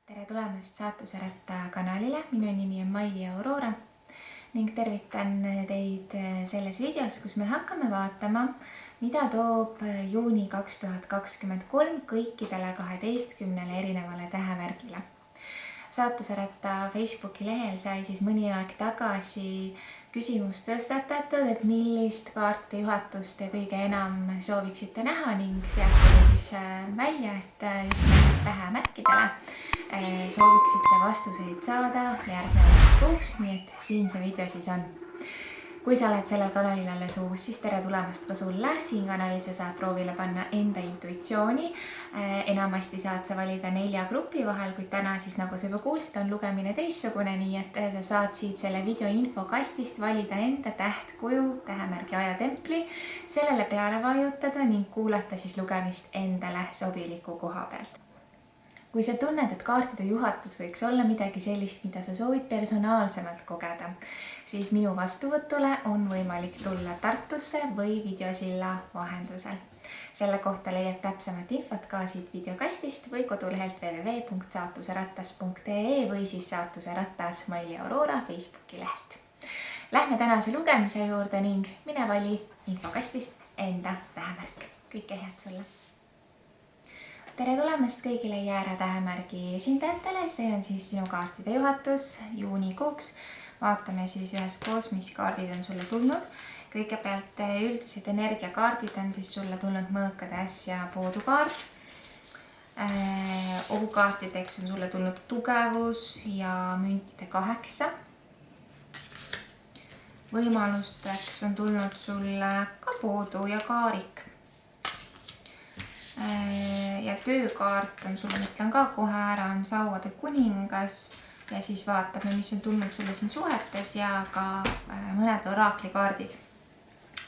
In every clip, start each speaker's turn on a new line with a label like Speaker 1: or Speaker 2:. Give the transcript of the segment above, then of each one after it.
Speaker 1: Tere tulemast Saatuseratta kanalile, minu nimi on Maili Aurora ning tervitan teid selles videos, kus me hakkame vaatama, mida toob juuni 2023 kõikidele 12 erinevale tähemärgile. Saatuseratta Facebooki lehel sai siis mõni aeg tagasi küsimus tõstatatud, et millist kaartide juhatust te kõige enam sooviksite näha ning sealt tuli siis välja, et just tähemärkidele sooviksite vastuseid saada järgnevaks kuuks, nii et siin see video siis on. Kui sa oled sellel kanalil alles uus, siis tere tulemast ka sulle. Siin kanalis sa saad proovile panna enda intuitsiooni. Enamasti saad sa valida 4 grupi vahel, kuid täna siis nagu sa juba kuulsid, on lugemine teistsugune, nii et sa saad siit selle video infokastist valida enda tähtkuju, tähemärgi ajatempli, sellele peale vajutada ning kuulata siis lugemist endale sobiliku koha pealt. Kui sa tunned, et kaartide juhatus võiks olla midagi sellist, mida sa soovid personaalsemalt kogeda, siis minu vastuvõtule on võimalik tulla Tartusse või videosilla vahendusel. Selle kohta leiad täpsemat infot ka siit videokastist või kodulehelt www.saatuseratas.ee või siis Saatuseratas Maili Aurora Facebooki lehelt. Lähme tänase lugemise juurde ning mine vali infokastist enda tähemärk. Kõike head sulle! Tere tulemast kõigile Jäära tähemärgi esindajatele, see on siis sinu kaartide juhatus juunikuuks. Vaatame siis üheskoos, mis kaardid on sulle tulnud. Kõigepealt üldised energiakaardid on siis sulle tulnud mõõkade äss ja poodukaart. Ohukaartideks on sulle tulnud tugevus ja müntide 8. Võimalusteks on tulnud sulle ka poodu ja kaarik. Ja töökaart on sulle, ütlen ka kohe ära, on sauade kuningas ja siis vaatame, mis on tulnud sulle siin suhetes ja ka mõned oraklikaardid.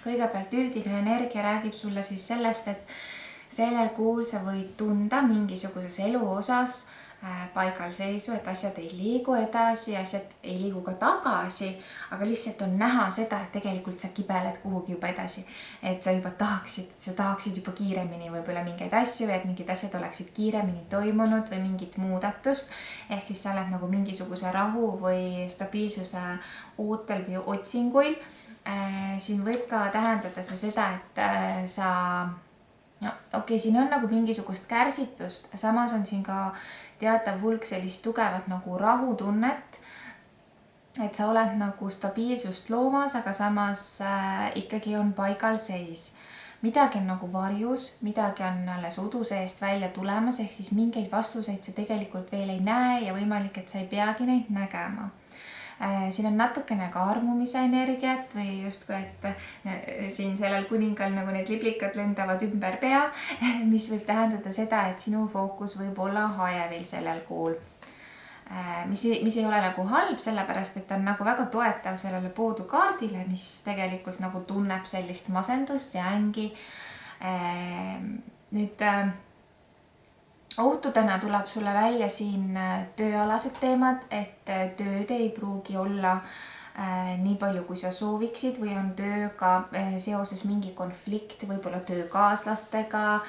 Speaker 1: Kõigepealt üldine energia räägib sulle siis sellest, et sellel kuul sa võid tunda mingisuguses elu osas paigalseisu, et asjad ei liigu edasi, asjad ei liigu ka tagasi, aga lihtsalt on näha seda, et tegelikult sa kibeled kuhugi juba edasi. Et sa juba tahaksid juba kiiremini võib-olla mingeid asju, et mingid asjad oleksid kiiremini toimunud või mingit muudatust. Ehk siis sa oled nagu mingisuguse rahu või stabiilsuse ootel või otsinguil. Siin võib ka tähendada seda, et siin on nagu mingisugust kärsitust, samas on siin ka teatav hulk sellist tugevat nagu rahutunnet, et sa oled nagu stabiilsust loomas, aga samas ikkagi on paigalseis. Midagi on nagu varjus, midagi on alles udu seest välja tulemas, ehk siis mingeid vastuseid sa tegelikult veel ei näe ja võimalik, et sa ei peagi neid nägema. Siin on natukene ka armumise energiat või justku, et siin sellel kuningal nagu need liblikad lendavad ümber pea, mis võib tähendada seda, et sinu fookus võib olla hajevil sellel kuul. Mis ei ole nagu halb, sellepärast, et on nagu väga toetav sellele poodukaardile, mis tegelikult nagu tunneb sellist masendust ja ängi. Nüüd ohtudena tuleb sulle välja siin tööalased teemad, et tööd ei pruugi olla nii palju, kui sa sooviksid või on tööga seoses mingi konflikt, võib-olla töökaaslastega,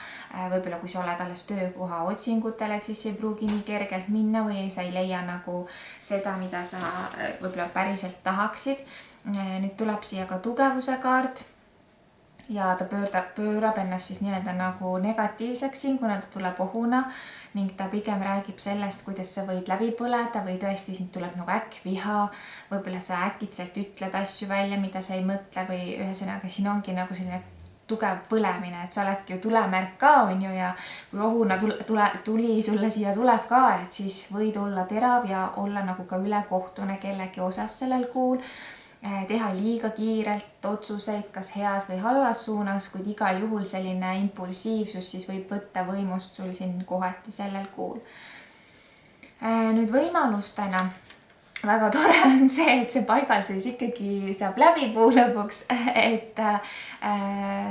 Speaker 1: võib-olla kui sa oled alles töökoha otsingutel, et siis ei pruugi nii kergelt minna või sa ei leia nagu seda, mida sa võib-olla päriselt tahaksid. Nüüd tuleb siia ka tugevuse kaart. Ja ta pöörab ennast siis nii-öelda nagu negatiivseks siin, kuna ta tuleb ohuna ning ta pigem räägib sellest, kuidas sa võid läbi põleda või tõesti siin tuleb nagu äkkviha. Võib-olla sa äkitselt ütled asju välja, mida sa ei mõtle või ühesõnaga siin ongi nagu selline tugev põlemine, et sa oledki ju tulemärk ka, on ju, ja kui ohuna tuli sulle siia tuleb ka, et siis võid olla terav ja olla nagu ka ülekohtune kellegi osas sellel kuul. Teha liiga kiirelt otsuseid, kas heas või halvas suunas, kuid igal juhul selline impulsiivsus siis võib võtta võimust sul siin kohati sellel kuul. Nüüd võimalustena väga tore on see, et see paigalseis ikkagi saab läbi puu lõpuks,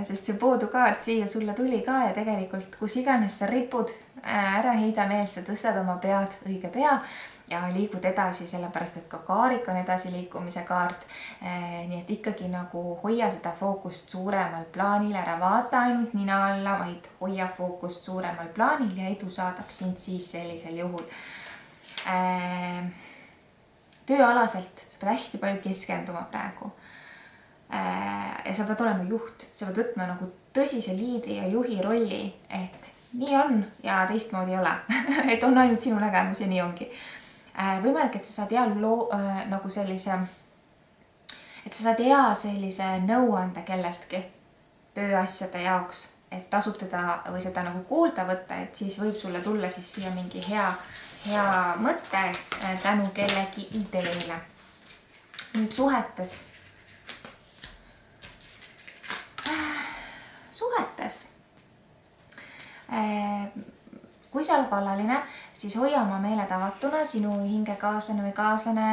Speaker 1: sest see poodukaart siia sulle tuli ka ja tegelikult kus iganes sa ripud, ära heida meelt, sa tõstad oma pead õige pea ja liigud edasi, sellepärast, et ka kaarik on edasiliikumise kaart. Nii et ikkagi nagu hoia seda fookust suuremal plaanil, ära vaata ainult nina alla, vaid hoia fookust suuremal plaanil ja edu saadab sind siis sellisel juhul. tööalaselt sa pead hästi palju keskenduma praegu. Ja sa pead olema juht, sa pead võtma nagu tõsise liidri ja juhi rolli, et nii on ja teistmoodi ei ole. Et on ainult sinu nägemus ja nii ongi. Võimalik, et sa saad nagu sellise, et sa saad sellise nõuande kelleltki tööasjade jaoks, et tasub teda või seda nagu kuulda võtta, et siis võib sulle tulla siis siia mingi hea mõte tänu kellegi ideele. Nüüd suhetes. Kui sa oled vallaline, siis hoia oma meeled avatuna, sinu hingekaaslane või kaaslane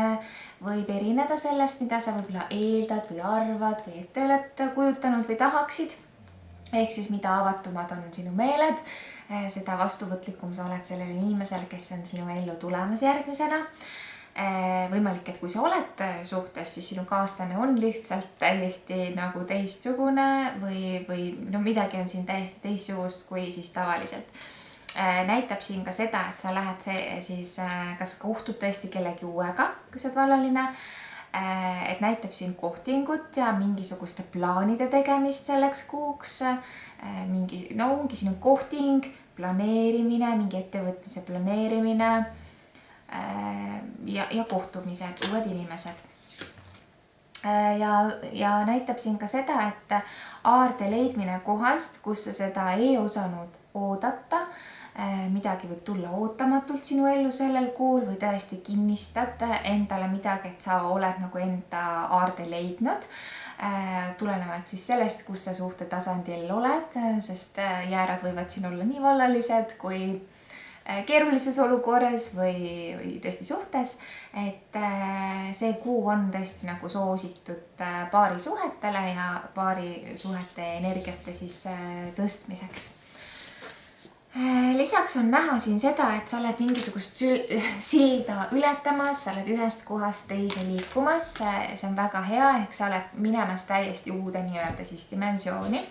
Speaker 1: võib erineda sellest, mida sa võib-olla eeldad või arvad või ette oled kujutanud või tahaksid. Ehk siis mida avatumad on sinu meeled, seda vastuvõtlikum sa oled sellele inimesele, kes on sinu ellu tulemas järgmisena. Võimalik, et kui sa oled suhtes, siis sinu kaaslane on lihtsalt täiesti nagu teistsugune või no midagi on siin täiesti teistsugust kui siis tavaliselt. Näitab siin ka seda, et sa lähed siis kas kohtud tõesti kellegi uuega, kui sa oled vallaline, et näitab siin kohtingut ja mingisuguste plaanide tegemist selleks kuuks, ongi sinu kohting, planeerimine, mingi ettevõtmise planeerimine ja kohtumised, uued inimesed. Ja näitab siin ka seda, et aarde leidmine kohast, kus sa seda ei osanud oodata, midagi võib tulla ootamatult sinu ellu sellel kuul või tõesti kinnistad endale midagi, et sa oled nagu enda aarde leidnud, tulenevalt siis sellest, kus sa suhte tasandil oled, sest jäärad võivad siin olla nii vallalised kui keerulises olukorras või tõesti suhtes, et see kuu on tõesti nagu soositud paarisuhetele ja paarisuhete energiate siis tõstmiseks. Lisaks on näha siin seda, et sa oled mingisugust silda ületamas, sa oled ühest kohast teise liikumas, see on väga hea, ehk sa oled minemas täiesti uude nii-öelda siis dimensiooni.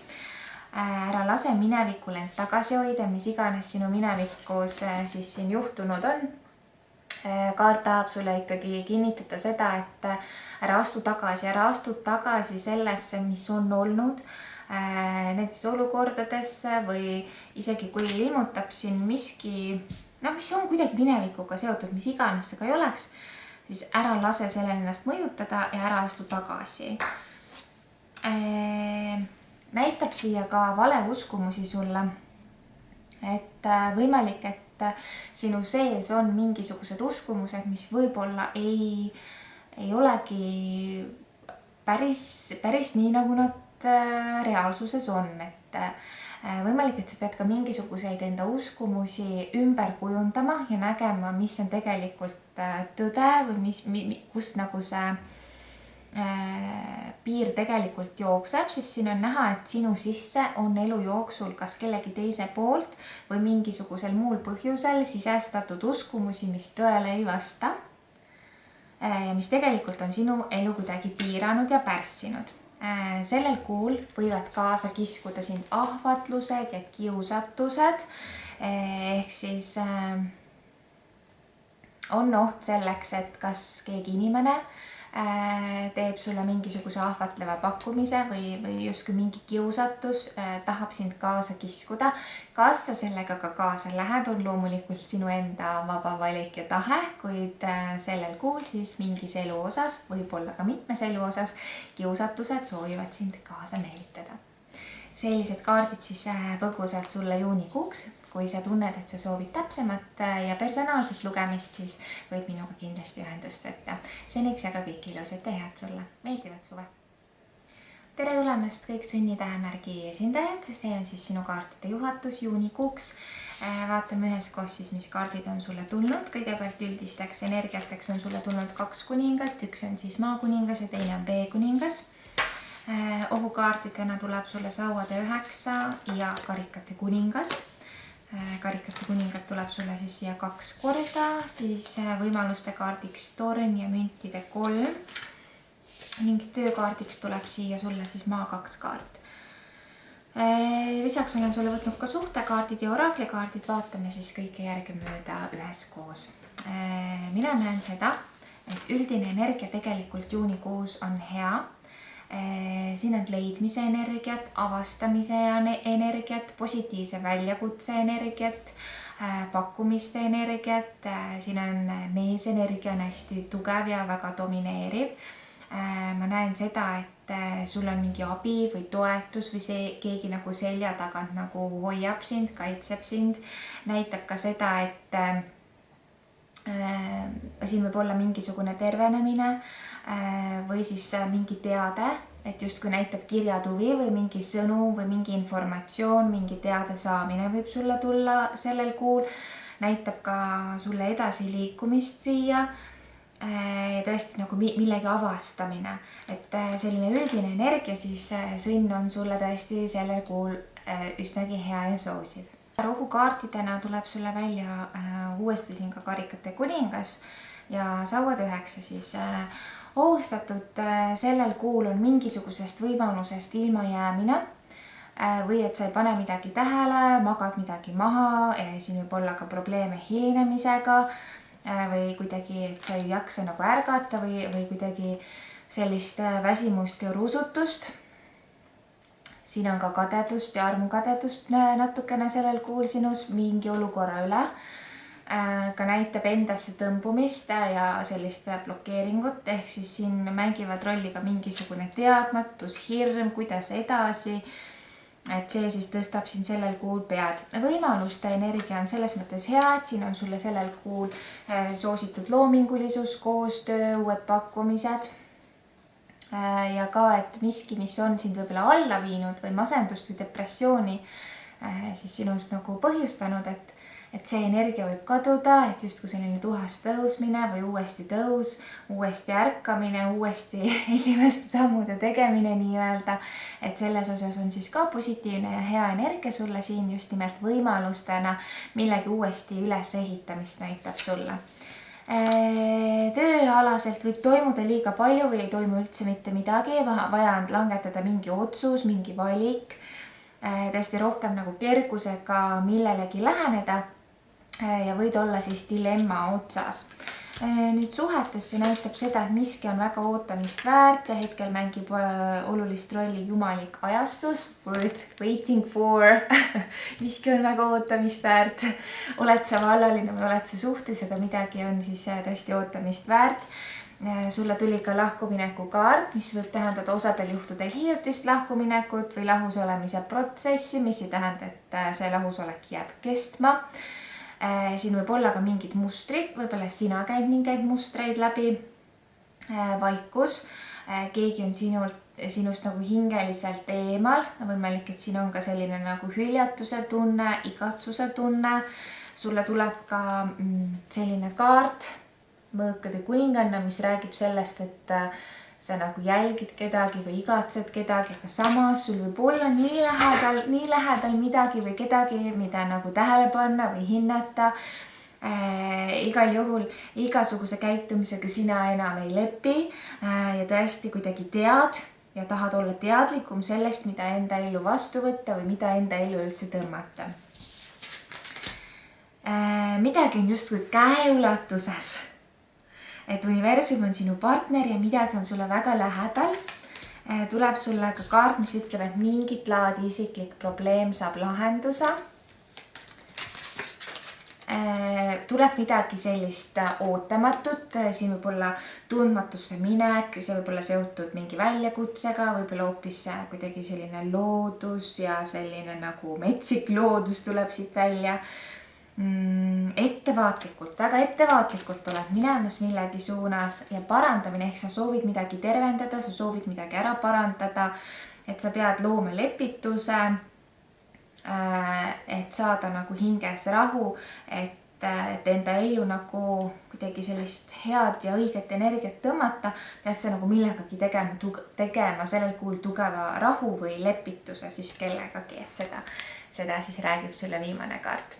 Speaker 1: Ära lase minevikul end tagasi hoida, mis iganes sinu minevikus siis siin juhtunud on. Kaart tahab sulle ikkagi kinnitada seda, et ära astu tagasi sellesse, mis on olnud nendes olukordadesse või isegi kui ilmutab siin miski, mis on kuidagi minevikuga seotud, mis iganes see ka ei oleks, siis ära lase sellel ennast mõjutada ja ära astu tagasi. Näitab siia ka valeuskumusi sulle, et võimalik, et sinu sees on mingisugused uskumused, mis võib-olla ei olegi päris nii, nagu nad reaalsuses on, et võimalik, et sa pead ka mingisuguseid enda uskumusi ümber kujundama ja nägema, mis on tegelikult tõde või kus nagu see piir tegelikult jookseb, sest siin on näha, et sinu sisse on elu jooksul kas kellegi teise poolt või mingisugusel muul põhjusel sisestatud uskumusi, mis tõele ei vasta ja mis tegelikult on sinu elu kuidagi piiranud ja pärssinud. Sellel kuul võivad kaasa kiskuda sind ahvatlused ja kiusatused, ehk siis on oht selleks, et kas keegi inimene teeb sulle mingisuguse ahvatleva pakkumise või justkui mingi kiusatus tahab sind kaasa kiskuda. Kas sa sellega ka kaasa lähed, on loomulikult sinu enda vaba valik ja tahe, kuid sellel kuul siis mingis elu osas, võib-olla ka mitmes elu osas, kiusatused soovivad sind kaasa meelitada. Sellised kaardid siis põgusalt sulle juunikuuks. Kui sa tunned, et sa soovid täpsemat ja personaalset lugemist, siis võid minuga kindlasti ühendust võtta. Seniks aga kõik ilusat ja head sulle. Meeldivat suve! Tere tulemast kõik sõnnitähemärgi esindajad. See on siis sinu kaartide juhatus juunikuuks. Vaatame üheskoos siis, mis kaardid on sulle tulnud. Kõigepealt üldisteks energiateks on sulle tulnud 2 kuningat. Üks on siis maakuningas ja teine on veekuningas. Ohukaartidena tuleb sulle sauade 9 ja karikate kuningas. Karikate kuningat tuleb sulle siis siia 2 korda, siis võimaluste kaardiks torn ja müntide 3 ning töökaardiks tuleb siia sulle siis maa 2 kaart. Lisaks olen sulle võtnud ka suhtekaardid ja oraklikaardid, vaatame siis kõike järgemööda üheskoos. mina näen seda, et üldine energia tegelikult juunikuus on hea. Siin on leidmise energiat, avastamise energiat, positiivse väljakutse energiat, pakkumiste energiat. Siin on meesenergia on hästi tugev ja väga domineeriv. Ma näen seda, et sul on mingi abi või toetus või keegi nagu selja tagant nagu hoiab sind, kaitseb sind. Näitab ka seda, et siin võib olla mingisugune tervenemine või siis mingi teade, et justkui näitab kirjatuvi või mingi sõnum või mingi informatsioon, mingi teade saamine võib sulle tulla sellel kuul. Näitab ka sulle edasiliikumist siia ja tõesti nagu millegi avastamine. Et selline üldine energia siis sõnn on sulle tõesti sellel kuul üsnagi hea ja soosiv. Rohukaartidena tuleb sulle välja uuesti siin ka karikate kuningas ja sauad 9 siis ohustatud sellel kuul on mingisugusest võimalusest ilma jäämine või et sa ei pane midagi tähele, magad midagi maha, siin võib olla ka probleeme hilinemisega või kuidagi, et sa ei jaksa nagu ärgata või kuidagi sellist väsimust ja rusutust. Siin on ka kadedust ja armukadedust natukene sellel kuul sinus mingi olukorra üle. Ka näitab endasse tõmbumist ja sellist blokeeringut, ehk siis siin mängivad rolli ka mingisugune teadmatus, hirm, kuidas edasi. Et see siis tõstab siin sellel kuul pead. Võimaluste energia on selles mõttes hea, et siin on sulle sellel kuul soositud loomingulisus, koostöö, uued pakkumised. Ja ka, et miski, mis on sind võib-olla alla viinud või masendust või depressiooni siis sinust nagu põhjustanud, et see energia võib kaduda, et justkui selline tuhas tõusmine või uuesti tõus, uuesti ärkamine, uuesti esimeste sammude tegemine nii-öelda. Et selles osas on siis ka positiivne ja hea energia sulle siin just nimelt võimalustena millegi uuesti üles ehitamist näitab sulle. Tööalaselt võib toimuda liiga palju või ei toimu üldse mitte midagi, vaja on langetada mingi otsus, mingi valik, tõesti rohkem nagu kergusega millelegi läheneda ja võid olla siis dilemma otsas. Nüüd suhetes see näitab seda, et miski on väga ootamist väärt ja hetkel mängib olulist rolli jumalik ajastus, worth waiting for. Miski on väga ootamist väärt. Oled sa vallaline või oled sa suhtes, aga midagi on siis tõesti ootamist väärt. Sulle tuli ka lahkumineku kaart, mis võib tähendada osadel juhtudel hiljutist lahkuminekut või lahus olemise protsessi, mis ei tähenda, et see lahusolek jääb kestma. Siin võib olla ka mingid mustrid, võib-olla sina käid mingeid mustreid läbi, vaikus, keegi on sinust nagu hingeliselt eemal, võimalik, et siin on ka selline nagu hüljatuse tunne, igatsuse tunne, sulle tuleb ka selline kaart, mõõkade kuninganna, mis räägib sellest, et sa nagu jälgid kedagi või igatsed kedagi, aga samas sul võib olla nii lähedal midagi või kedagi, mida nagu tähele panna või hinnata. Igal juhul igasuguse käitumisega sina enam ei lepi ja tõesti kuidagi tead ja tahad olla teadlikum sellest, mida enda ellu vastu võtta või mida enda ellu üldse tõmmata. Midagi on justkui käeulatuses. Et universum on sinu partner ja midagi on sulle väga lähedal. Tuleb sulle ka kaart, mis ütleb, et mingit laadi isiklik probleem saab lahenduse. Tuleb midagi sellist ootamatut, siin võib olla tundmatusse minek, see võib olla seotud mingi väljakutsega, võib-olla hoopis kuidagi selline loodus ja selline nagu metsik loodus tuleb siit välja. Ettevaatlikult, väga ettevaatlikult oled minemas millegi suunas ja parandamine, ehk sa soovid midagi tervendada, sa soovid midagi ära parandada, et sa pead looma lepituse, et saada nagu hinges rahu, et enda ellu nagu kuidagi sellist head ja õiget energiat tõmmata, pead sa nagu millegagi tegema sellel kuul tugeva rahu või lepituse siis kellegagi, et seda siis räägib sulle viimane kaart.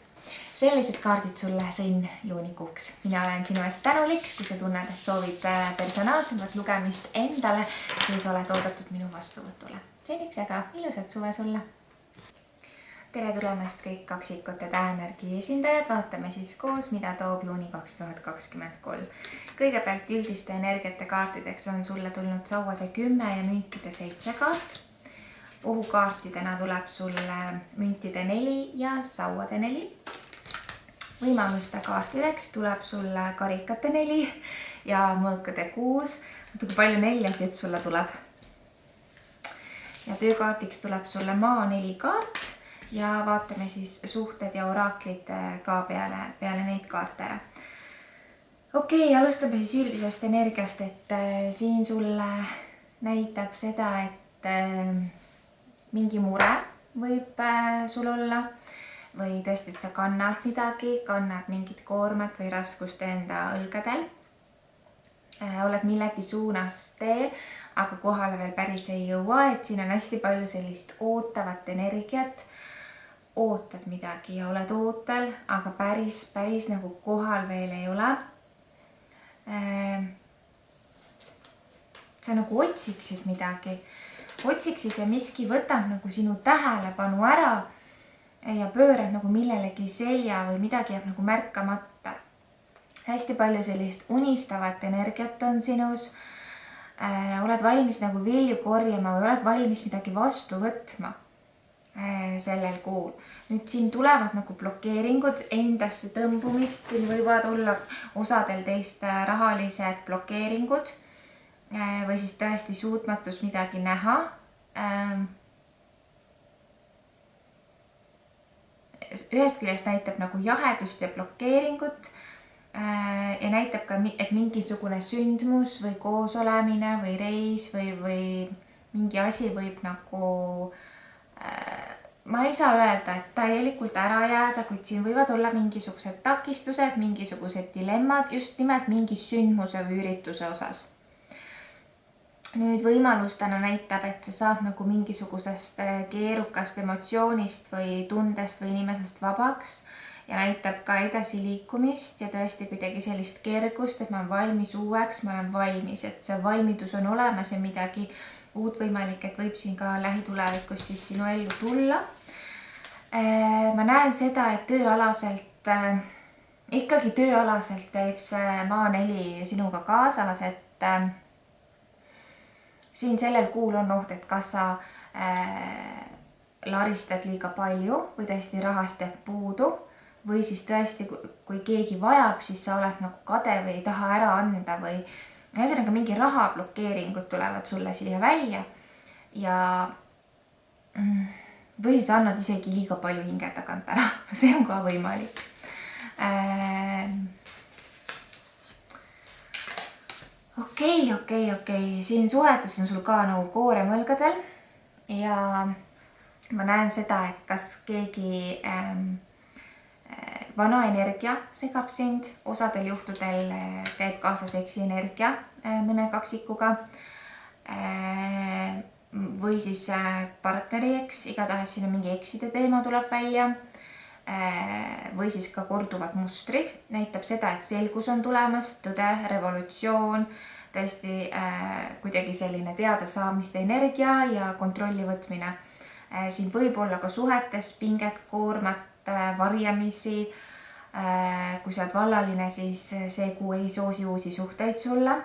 Speaker 1: Sellised kaardid sulle sõnn juunikuuks. Mina olen sinu eest tänulik, kui sa tunned, et soovid personaalsemat lugemist endale, siis oled oodatud minu vastuvõtule. Seniks aga ilusat suve sulle! tere tulemast kõik kaksikute tähemärgi esindajad, vaatame siis koos, mida toob juuni 2023. Kõigepealt üldiste energiate kaartideks on sulle tulnud sauade 10 ja müntide 7 kaart. Ohukaartidena tuleb sulle müntide 4 ja sauade 4. Võimaluste kaartideks tuleb sulle karikate 4 ja mõõkade 6. Kui palju 4-sid sulle tuleb? Ja töökaardiks tuleb sulle maa 4 kaart. Ja vaatame siis suhted ja oraaklid ka peale neid kaarte ära. Okei, alustame siis üldisest energiast, et siin sulle näitab seda, et mingi mure võib sul olla või tõesti, et sa kannad midagi, kannad mingit koormat või raskust enda õlgadel. Oled millegi suunas teel, aga kohale veel päris ei jõua, et siin on hästi palju sellist ootavat energiat. Ootad midagi ja oled ootel, aga päris nagu kohal veel ei ole. Sa nagu otsiksid midagi. Otsiksid ja miski võtab nagu sinu tähelepanu ära ja pöörad nagu millelegi selja või midagi jääb nagu märkamata. Hästi palju sellist unistavat energiat on sinus. Oled valmis nagu vilju korjama või oled valmis midagi vastu võtma sellel kuul. Nüüd siin tulevad nagu blokeeringud, endasse tõmbumist, siin võivad olla osadel teist rahalised blokeeringud või siis tõesti suutmatus midagi näha. Ühest küljest näitab nagu jahedust ja blokeeringut ja näitab ka, et mingisugune sündmus või koosolemine või reis või mingi asi võib nagu ma ei saa öelda, et täielikult ära jääda, kuid siin võivad olla mingisugused takistused, mingisugused dilemmad just nimelt mingi sündmuse või ürituse osas. Nüüd võimalustena näitab, et sa saad nagu mingisugusest keerukast emotsioonist või tundest või inimesest vabaks ja näitab ka edasiliikumist ja tõesti kuidagi sellist kergust, et ma olen valmis uueks, ma olen valmis, et see valmidus on olemas ja midagi uut võimalik, et võib siin ka lähitulevikus siis sinu ellu tulla. Ma näen seda, et ikkagi tööalaselt käib see maa 4 sinuga kaasas, et siin sellel kuul on oht, et kas sa laristad liiga palju või tõesti rahast jääb puudu või siis tõesti, kui keegi vajab, siis sa oled nagu kade või ei taha ära anda või ühesõnaga mingi raha blokeeringud tulevad sulle siia välja ja või siis annad isegi liiga palju hinge tagant ära. See on ka võimalik. Okei. Siin suhetes on sul ka nagu koorem õlgadel ja ma näen seda, et kas keegi vana energia segab sind, osadel juhtudel käib kaasas eksienergia mõne kaksikuga või siis partneri eks, igatahes siin on mingi ekside teema tuleb välja või siis ka korduvad mustrid. Näitab seda, et selgus on tulemas, tõde, revolutsioon, tõesti kuidagi selline teadasaamiste energia ja kontrolli võtmine. Siin võib olla ka suhetes pinget, koormat, varjamisi. Kui sa oled vallaline, siis see kuu ei soosi uusi suhteid sulle.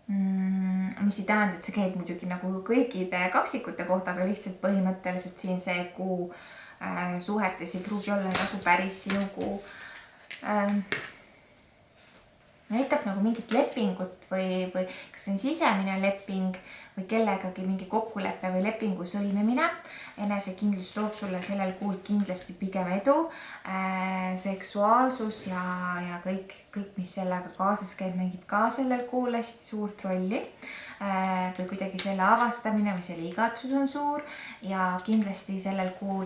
Speaker 1: Mis ei tähenda, et see käib muidugi nagu kõikide kaksikute kohta, aga lihtsalt põhimõtteliselt siin see kuu suhetes ei pruugi olla nagu päris sinu kuu. Näitab nagu mingit lepingut või kas see on sisemine leping või kellegagi mingi kokkuleppe või lepingu sõlmimine. Enesekindlus toob sulle sellel kuul kindlasti pigem edu, seksuaalsus ja kõik, mis sellega kaasas käib, mängib ka sellel kuul hästi suurt rolli. Või kuidagi selle avastamine või selle igatsus on suur ja kindlasti sellel kuul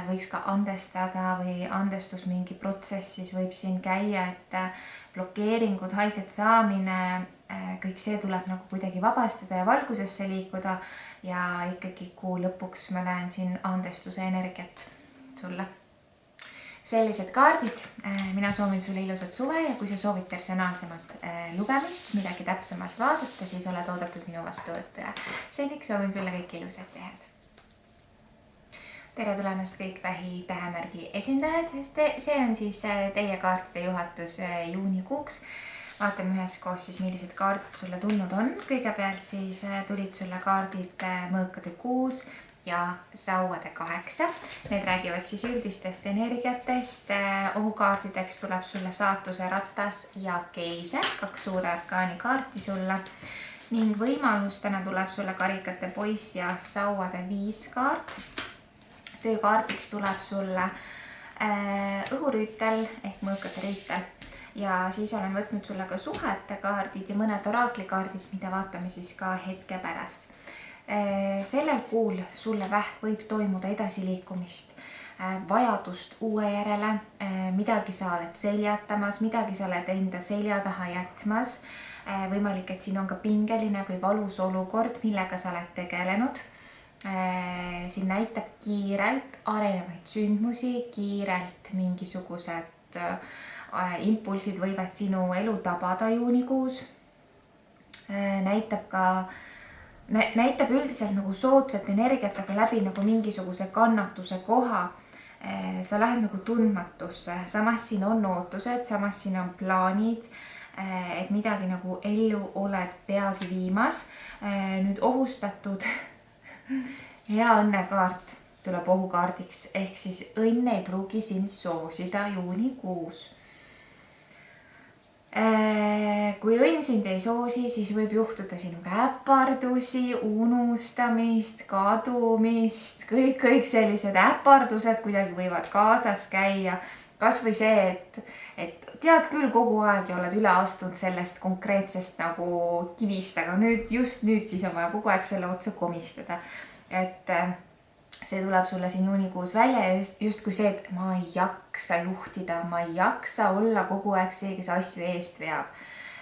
Speaker 1: võiks ka andestada või andestus mingi protsessis võib siin käia, et blokeeringud, haiget saamine, kõik see tuleb nagu kuidagi vabastada ja valgusesse liikuda ja ikkagi kuu lõpuks ma näen siin andestuse energiat sulle. sellised kaardid. Mina soovin sulle ilusat suve ja kui sa soovid personaalsemat lugemist, midagi täpsemalt vaadata, siis oled oodatud minu vastuvõttele. Seniks soovin sulle kõik ilusat ja head. Tere tulemast kõik Vähi tähemärgi esindajad. See on siis teie kaartide juhatus juunikuuks. Vaatame üheskoos siis, millised kaardid sulle tulnud on. Kõigepealt siis tulid sulle kaardid mõõkade 6 ja sauade 8. Need räägivad siis üldistest energiatest. Ohukaardideks tuleb sulle saatuse ratas ja keiser, 2 suure arkaani kaarti sulle. Ning võimalustena tuleb sulle karikate poiss ja sauade 5 kaart. Töökaardiks tuleb sulle õhurüütel ehk mõõkade rüütel. Ja siis olen võtnud sulle ka suhete kaardid ja mõned oraakli-kaardid, mida vaatame siis ka hetke pärast. Sellel kuul sulle vähk võib toimuda edasiliikumist, vajadust uue järele, midagi sa oled seljatamas, midagi sa oled enda selja taha jätmas. Võimalik, et siin on ka pingeline või valus olukord, millega sa oled tegelenud. Siin näitab kiirelt arenevaid sündmusi, kiirelt mingisugused impulsid võivad sinu elu tabada juunikuus. Näitab üldiselt nagu soodsat energiat, aga läbi nagu mingisuguse kannatuse koha. Sa lähed nagu tundmatusse, samas siin on ootused, samas siin on plaanid, et midagi nagu ellu oled peagi viimas. Nüüd ohustatud hea õnnekaart tuleb ohukaardiks, ehk siis õnn ei pruugi sind soosida juunikuus. Kui õnn sind ei soosi, siis võib juhtuda sinuga äpardusi, unustamist, kadumist, kõik sellised äpardused kuidagi võivad kaasas käia. Kas või see, et tead küll kogu aeg ja oled üle astunud sellest konkreetsest nagu kivist, aga just nüüd siis on vaja kogu aeg selle otsa komistada. Et see tuleb sulle siin juunikuus välja ja just kui see, et ma ei jaksa juhtida, ma ei jaksa olla kogu aeg see, kes asju eest veab.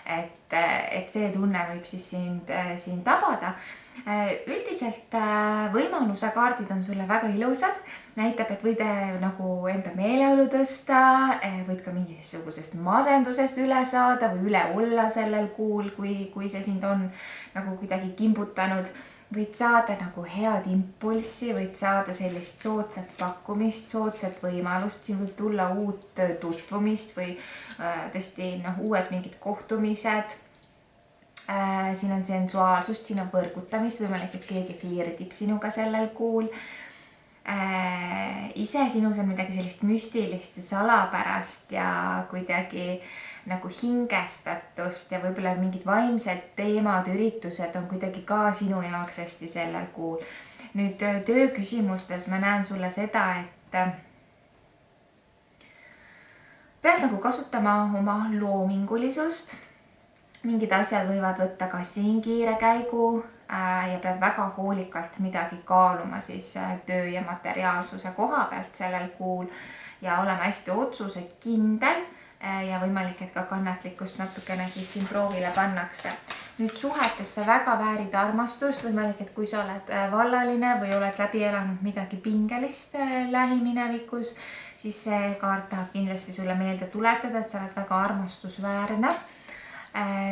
Speaker 1: Et see tunne võib siis sind tabada. Üldiselt võimaluse kaardid on sulle väga ilusad. Näitab, et võid nagu enda meeleolu tõsta, võid ka mingisugusest masendusest üle saada või üle olla sellel kuul, kui see sind on nagu kuidagi kimbutanud. Võid saada nagu head impulssi, võid saada sellist soodsat pakkumist, soodsat võimalust. Siin võib tulla uut tutvumist või tõesti uued mingid kohtumised. Siin on sensuaalsust, siin on võrgutamist, võimalik, et keegi flirdib sinuga sellel kuul. Ise sinus on midagi sellist müstilist ja salapärast ja kuidagi nagu hingestatust ja võib-olla mingid vaimsed teemad, üritused on kuidagi ka sinu jaoks hästi sellel kuul. Nüüd töö küsimustes ma näen sulle seda, et pead nagu kasutama oma loomingulisust. Mingid asjad võivad võtta ka siin kiire käigu ja pead väga hoolikalt midagi kaaluma siis töö ja materiaalsuse koha pealt sellel kuul ja olema hästi otsusekindel ja võimalik, et ka kannatlikkust natukene siis siin proovile pannakse. Nüüd suhetes sa väga väärid armastust, võimalik, et kui sa oled vallaline või oled läbi elanud midagi pingelist lähiminevikus, siis see kaart tahab kindlasti sulle meelde tuletada, et sa oled väga armastusväärne.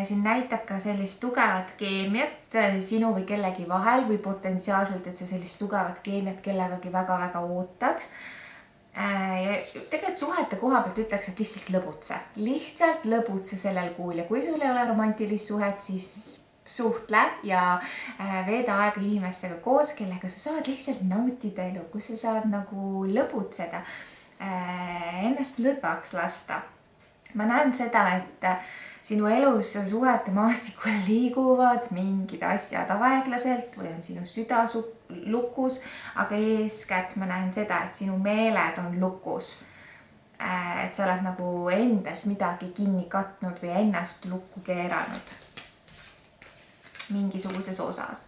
Speaker 1: Siin näitab ka sellist tugevat keemiat sinu või kellegi vahel või potentsiaalselt, et sa sellist tugevat keemiat kellegagi väga-väga ootad. Ja tegelikult suhete koha pealt ütleks, et lihtsalt lõbutse sellel kuul ja kui sul ei ole romantilist suhet, siis suhtle ja veeda aega inimestega koos, kellega sa saad lihtsalt nautida elu, kus sa saad nagu lõbutseda, ennast lõdvaks lasta. Ma näen seda, et sinu elus suhete maastikul liiguvad mingid asjad aeglaselt või on sinu süda lukus, aga eeskätt ma näen seda, et sinu meeled on lukus. Et sa oled nagu endas midagi kinni katnud või ennast lukku keeranud mingisuguses osas.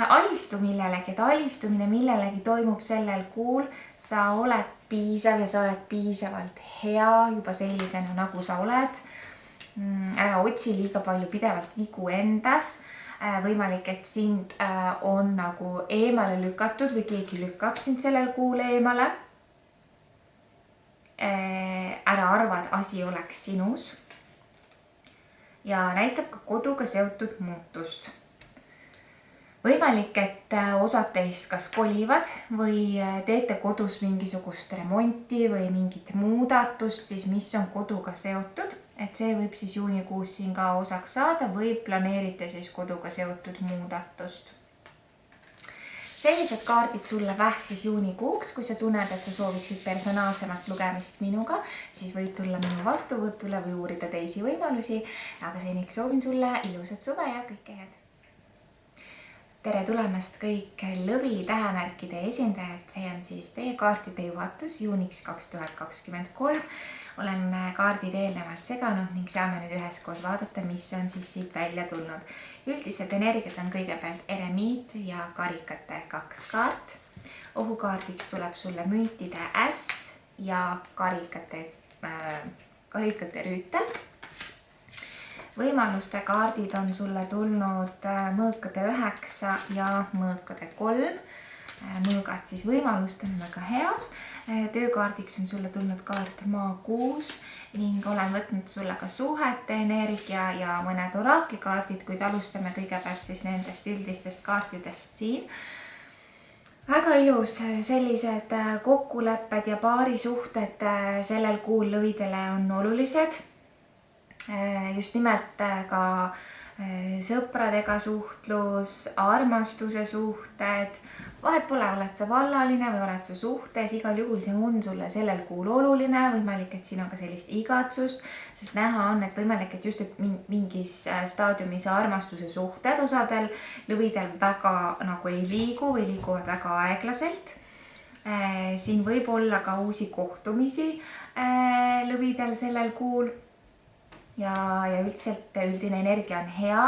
Speaker 1: Alistu millelegi, et alistumine millelegi toimub sellel kuul, sa oled piisav ja sa oled piisavalt hea juba sellisena, nagu sa oled. Ära otsi liiga palju pidevalt vigu endas. Võimalik, et sind on nagu eemale lükatud või keegi lükkab sind sellel kuul eemale. ära arva, et asi oleks sinus. Ja näitab ka koduga seotud muutust. Võimalik, et osad teist kas kolivad või teete kodus mingisugust remonti või mingit muudatust, siis mis on koduga seotud. Et see võib siis juunikuus siin ka osaks saada või planeerite siis koduga seotud muudatust. Sellised kaardid sulle vähk siis juunikuuks. Kui sa tunned, et sa sooviksid personaalsemat lugemist minuga, siis võid tulla minu vastuvõtule või uurida teisi võimalusi. Aga seniks soovin sulle ilusat suve ja kõike head. Tere tulemast kõik lõvi tähemärkide esindajad. See on siis teie kaartide juhatus juuniks 2023. Olen kaardid eelnevalt seganud ning saame nüüd üheskoos vaadata, mis on siis siit välja tulnud. Üldised energiat on kõigepealt eremiit ja karikate 2 kaart. Ohukaardiks tuleb sulle müntide äss ja karikate rüütel. Võimaluste kaardid on sulle tulnud mõõkade 9 ja mõõkade 3. Mõõgad siis võimalustel on väga hea. Töökaardiks on sulle tulnud kaart maa 6 ning olen võtnud sulle ka suhete energia ja mõned oraklikaardid, kuid alustame kõigepealt siis nendest üldistest kaartidest siin. Väga ilus, sellised kokkulepped ja paarisuhted sellel kuul lõvidele on olulised. Just nimelt ka sõpradega suhtlus, armastuse suhted, vahet pole, oled sa vallaline või oled sa suhtes, igal juhul see on sulle sellel kuul oluline, võimalik, et siin on ka sellist igatsust, sest näha on, et võimalik, et just et mingis staadiumis armastuse suhted osadel lõvidel väga nagu ei liigu või liiguvad väga aeglaselt. Siin võib olla ka uusi kohtumisi lõvidel sellel kuul. Ja üldiselt üldine energia on hea,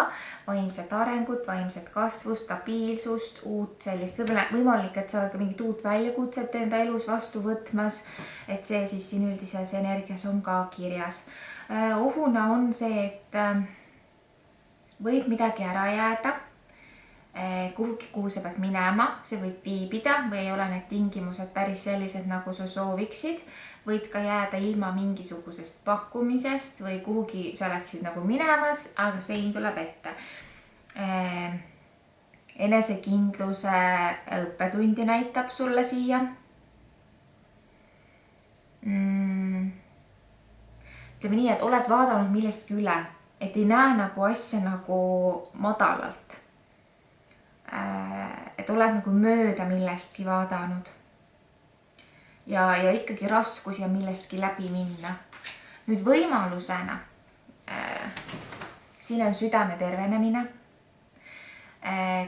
Speaker 1: vaimset arengut, vaimset kasvu, stabiilsust, uut sellist, võimalik, et sa oled ka mingit uut väljakutset enda elus vastu võtmas, et see siis siin üldises energias on ka kirjas. Ohuna on see, et võib midagi ära jääda, kuhugi, kuhu sa pead minema, see võib viibida või ei ole need tingimused päris sellised, nagu sa sooviksid. Võid ka jääda ilma mingisugusest pakkumisest või kuhugi sa läksid nagu minemas, aga sein tuleb ette. Enesekindluse õppetundi näitab sulle siia. Ütleme nii, et oled vaadanud millestki üle, et ei näe nagu asja nagu madalalt. Et oled nagu mööda millestki vaadanud. Ja ikkagi raskusi on millestki läbi minna. Nüüd võimalusena. Siin on südame tervenemine.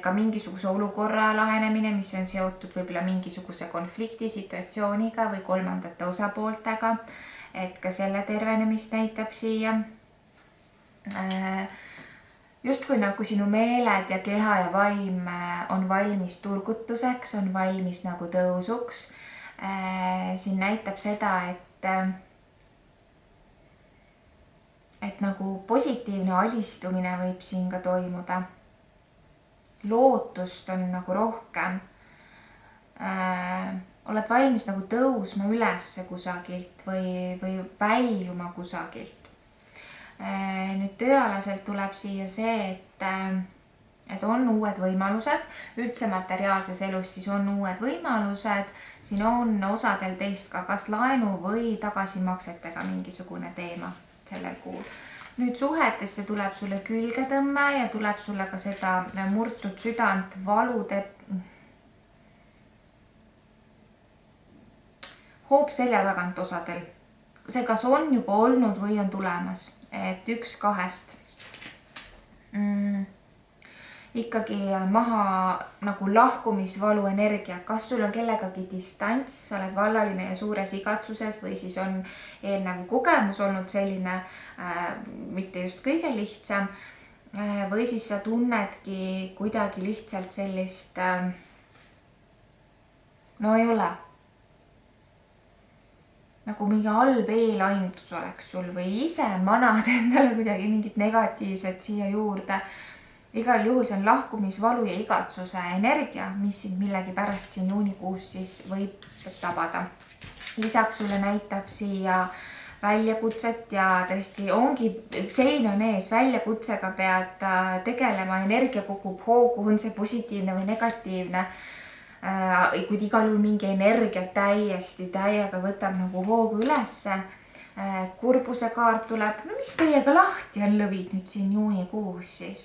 Speaker 1: Ka mingisuguse olukorra lahenemine, mis on seotud võib-olla mingisuguse konflikti situatsiooniga või kolmandate osapooltega. Et ka selle tervenemist näitab siia. Justkui nagu sinu meeled ja keha ja vaim on valmis turgutuseks, on valmis nagu tõusuks. Siin näitab seda, et nagu positiivne alistumine võib siin ka toimuda. Lootust on nagu rohkem. Oled valmis nagu tõusma ülesse kusagilt või väljuma kusagilt. Nüüd tööalaselt tuleb siia see, et on uued võimalused, üldse materiaalses elus siis on uued võimalused, siin on osadel teist ka kas laenu või tagasimaksetega mingisugune teema sellel kuul. Nüüd suhetesse tuleb sulle külgetõmme ja tuleb sulle ka seda murtud südant, valude hoop selja tagant osadel. See kas on juba olnud või on tulemas, et 1-2. Ikkagi maha nagu lahkumisvalu energia, kas sul on kellegagi distants, sa oled vallaline ja suures igatsuses või siis on eelnev kogemus olnud selline mitte just kõige lihtsam või siis sa tunnedki kuidagi lihtsalt sellist, no ei ole. Nagu mingi halb eelaimdus oleks sul või ise manad endale kuidagi mingit negatiivset siia juurde. Igal juhul see on lahkumisvalu ja igatsuse energia, mis sind millegi pärast siin juunikuus siis võib tabada. lisaks sulle näitab siia väljakutset ja tõesti ongi, sein on ees, väljakutsega pead tegelema, energia kogub hoogu, on see positiivne või negatiivne. Kuid igal juhul mingi energia täiesti täiega võtab nagu hoogu ülesse. Kurbuse kaart tuleb, no mis teiega lahti on lõvid nüüd siin juunikuus siis?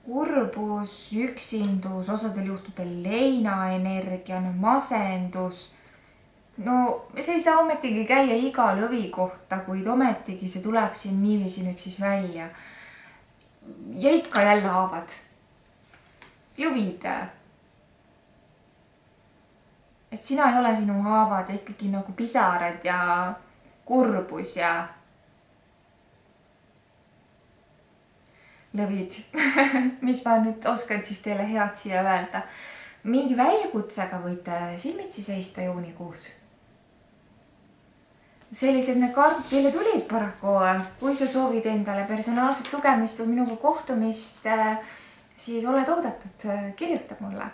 Speaker 1: Kurbus, üksindus, osadel juhtudel leinaenergia, no masendus. No see ei saa ometigi käia iga lõvi kohta, kuid ometigi see tuleb siin niiviisi nüüd siis välja. Ja ikka jälle haavad. Lõvid. Et sina ei ole sinu haavad ja ikkagi nagu pisarad ja kurbus ja lõvid. Mis ma nüüd oskan siis teile head siia öelda. Mingi väljakutsega võite silmitsi seista juunikuus. Sellised need kaardid teile tulid paraku. Kui sa soovid endale personaalset lugemist või minuga kohtumist, siis oled oodatud. Kirjuta mulle.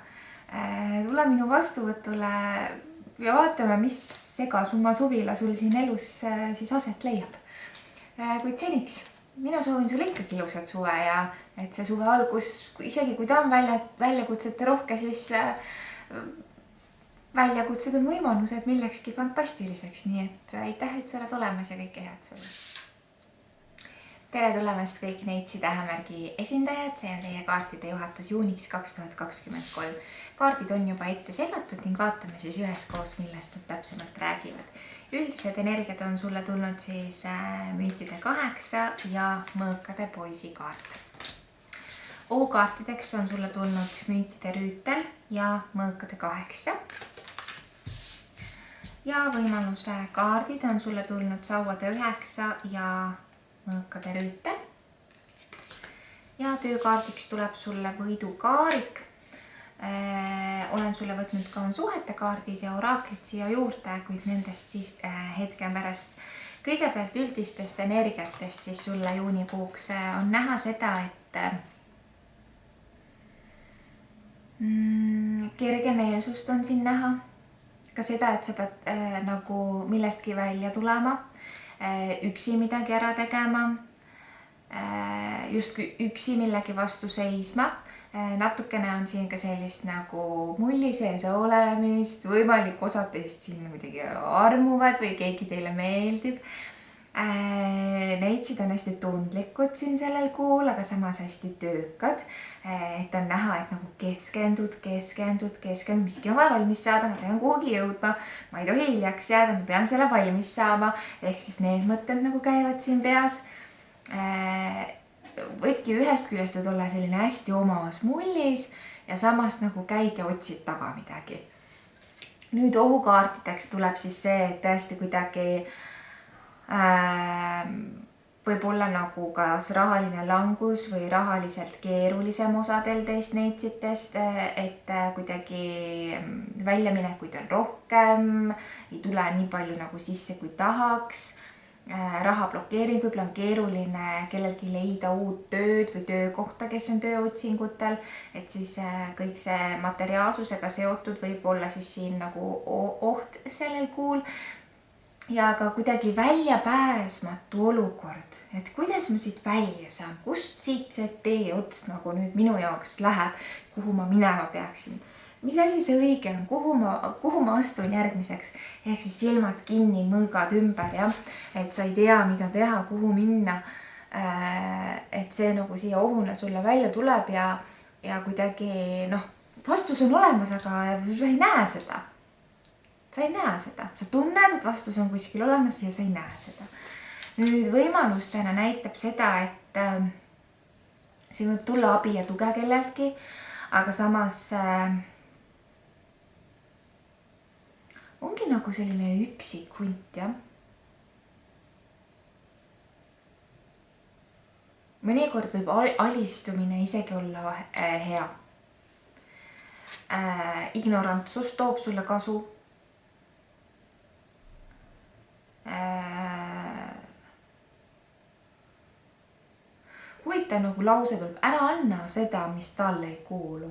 Speaker 1: Tule minu vastuvõtule ja vaatame, mis segasumma suvila sul siin elus siis aset leiab. Kuid seniks, mina soovin sulle ikkagi ilusat suve ja et see suve algus, isegi kui ta on väljakutsete rohke, siis väljakutsed on võimalused millekski fantastiliseks. Nii et aitäh, et sa oled olemas ja kõike head sulle. Tere tulemast kõik Neitsi tähemärgi esindajad. See on teie kaartide juhatus juuniks 2023. Kaardid on juba ette segatud ning vaatame siis üheskoos, millest nad täpsemalt räägivad. Üldised energiat on sulle tulnud siis müntide 8 ja mõõkade poisi kaart. O-kaartideks on sulle tulnud müntide rüütel ja mõõkade 8. Ja võimaluse kaardid on sulle tulnud sauade 9 ja mõõkade rüütel. Ja töökaardiks tuleb sulle võidukaarik. Olen sulle võtnud ka suhete kaardid ja oraaklid siia juurde, kuid nendest siis hetke pärast. Kõigepealt üldistest energiatest siis sulle juunikuuks on näha seda, et kergemeelsust on siin näha. Ka seda, et sa pead nagu millestki välja tulema. Üksi midagi ära tegema, just üksi millegi vastu seisma. Natukene on siin ka sellist nagu mulli sees olemist, võimalik osad teist siin kuidagi armuvad või keegi teile meeldib. Neitsid on hästi tundlikud siin sellel kuul, aga samas hästi töökad. Et on näha, et nagu keskendud, miski on vaja valmis saada, ma pean kuhugi jõudma, ma ei tohi hiljaks jääda, ma pean selle valmis saama. Ehk siis need mõtted nagu käivad siin peas. Võidki ühest küljest olla selline hästi omas mullis ja samas nagu käid ja otsid taga midagi. Nüüd ohukaartideks tuleb siis see, et tõesti kuidagi võib olla nagu kas rahaline langus või rahaliselt keerulisem osadel teist neitsitest, et kuidagi väljaminekuid on rohkem, ei tule nii palju nagu sisse kui tahaks. Raha blokeering, võib-olla on keeruline kellelgi leida uut tööd või töökohta, kes on tööotsingutel, et siis kõik see materiaalsusega seotud võib olla siis siin nagu oht sellel kuul. Ja ka kuidagi väljapääsmatu olukord, et kuidas ma siit välja saan, kust siit see tee ots nagu nüüd minu jaoks läheb, kuhu ma minema peaksin. Mis asi see õige on, kuhu ma astun järgmiseks, ehk siis silmad kinni, mõõgad ümber, jah, et sa ei tea, mida teha, kuhu minna. Et see nagu siia ohuna sulle välja tuleb ja kuidagi vastus on olemas, aga sa ei näe seda. Sa ei näe seda. Sa tunned, et vastus on kuskil olemas ja sa ei näe seda. Nüüd võimalustena näitab seda, et siin võib tulla abi ja tuge kelleltki, aga samas ongi nagu selline üksik hunt, jah. Mõnikord võib alistumine isegi olla hea. Ignorantsus toob sulle kasu. Huvitav nagu lause tuleb, ära anna seda, mis talle ei kuulu.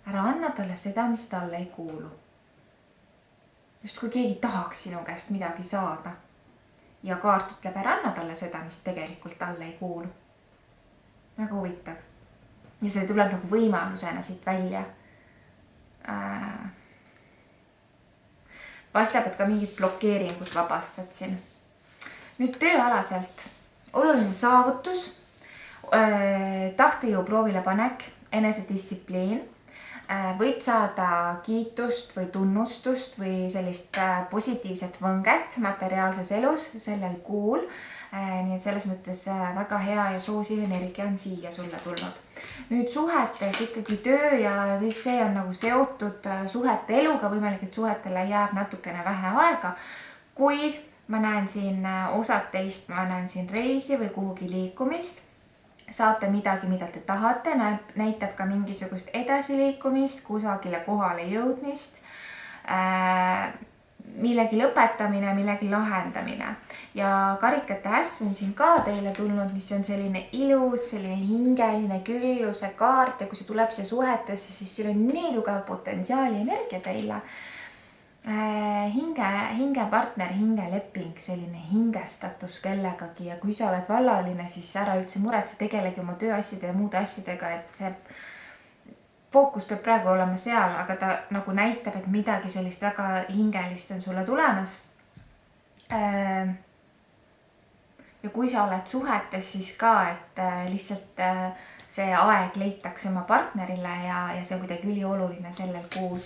Speaker 1: Ära anna talle seda, mis talle ei kuulu. just kui keegi tahaks sinu käest midagi saada. Ja kaart ütleb, ära anna talle seda, mis tegelikult talle ei kuulu. Väga huvitav. Ja see tuleb nagu võimalusena siit välja. Paistab, et ka mingit blokeeringut vabastad siin. Nüüd tööalaselt. Oluline saavutus, tahtejõu proovile panek, enesedistsipliin. Võid saada kiitust või tunnustust või sellist positiivset võnget materiaalses elus sellel kuul. Nii et selles mõttes väga hea ja soosiv energia on siia sulle tulnud. Nüüd suhetes ikkagi töö ja kõik see on nagu seotud suhete eluga. Võimalik, et suhetele jääb natukene vähe aega, kuid ma näen siin osad teist, ma näen siin reisi või kuhugi liikumist. Saate midagi, mida te tahate, näitab ka mingisugust edasiliikumist, kusagile kohale jõudmist, millegi lõpetamine, millegi lahendamine. Ja karikate äss on siin ka teile tulnud, mis on selline ilus, selline hingeline külluse kaart ja kui see tuleb siia suhetesse, siis siin on nii tugev potentsiaali energia teile. Hingepartner, hingeleping, selline hingestatus kellegagi ja kui sa oled vallaline, siis ära üldse muretse, tegelegi oma tööasjade ja muude asjadega, et see fookus peab praegu olema seal, aga ta nagu näitab, et midagi sellist väga hingelist on sulle tulemas. Ja kui sa oled suhetes, siis ka, et lihtsalt see aeg leitakse oma partnerile ja see on kuidagi ülioluline sellel kuul.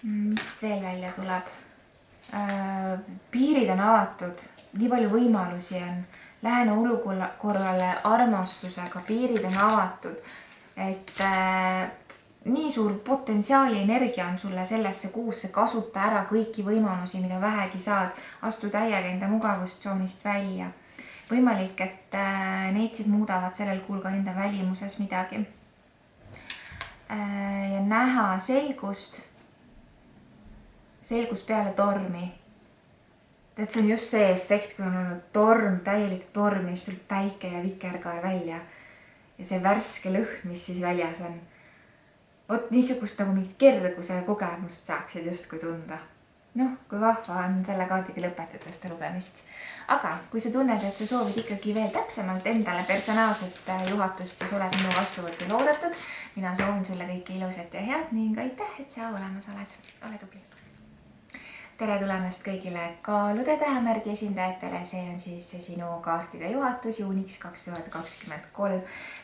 Speaker 1: Mis veel välja tuleb? Piirid on avatud, nii palju võimalusi on. Lähene olukorrale armastusega, piirid on avatud. Et nii suur potentsiaali energia on sulle sellesse kuusse, kasuta ära kõiki võimalusi, mida vähegi saad. Astu täiega enda mugavustsoonist välja. Võimalik, et neitsid muudavad sellel kuul ka enda välimuses midagi. Ja näha selgust peale tormi. Et see on just see efekt, kui on olnud torm, täielik torm ja siis tuleb päike ja vikerkaar välja. Ja see värske lõhn, mis siis väljas on. Vot niisugust nagu mingit kerguse kogemust saaksid just kui tunda. Kui vahva on selle kaardiga lõpetada seda lugemist. Aga kui sa tunned, et sa soovid ikkagi veel täpsemalt endale personaalset juhatust, siis oled minu vastuvõttu loodetud. Mina soovin sulle kõike ilusat ja head ning aitäh, et sa olemas oled. Ole tubli. Tere tulemast kõigile kaalude tähemärgi esindajatele. See on siis sinu kaartide juhatus juuniks 2023.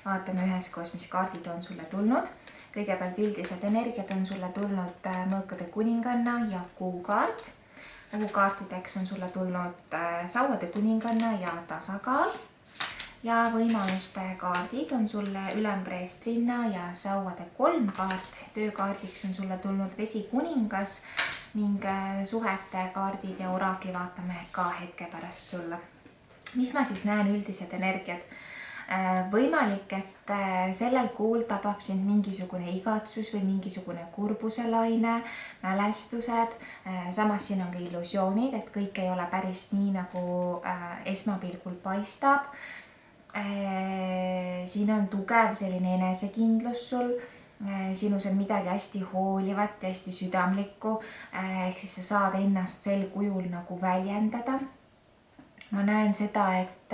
Speaker 1: Vaatame üheskoos, mis kaardid on sulle tulnud. Kõigepealt üldised energiat on sulle tulnud mõõkade kuninganna ja kuukaart. Kuukaartideks on sulle tulnud sauade kuninganna ja tasakaal. Ja võimaluste kaardid on sulle ülempreestrinna ja sauade 3 kaart. Töökaardiks on sulle tulnud vesi kuningas ning suhete kaardid ja oraakli vaatame ka hetke pärast sulle. Mis ma siis näen üldised energiat? Võimalik, et sellel kuul tabab sind mingisugune igatsus või mingisugune kurbuselaine, mälestused. Samas siin on ka illusioonid, et kõik ei ole päris nii, nagu esmapilgul paistab. Siin on tugev selline enesekindlus sul. Sinus on midagi hästi hoolivat ja hästi südamlikku, ehk siis sa saad ennast sel kujul nagu väljendada. Ma näen seda, et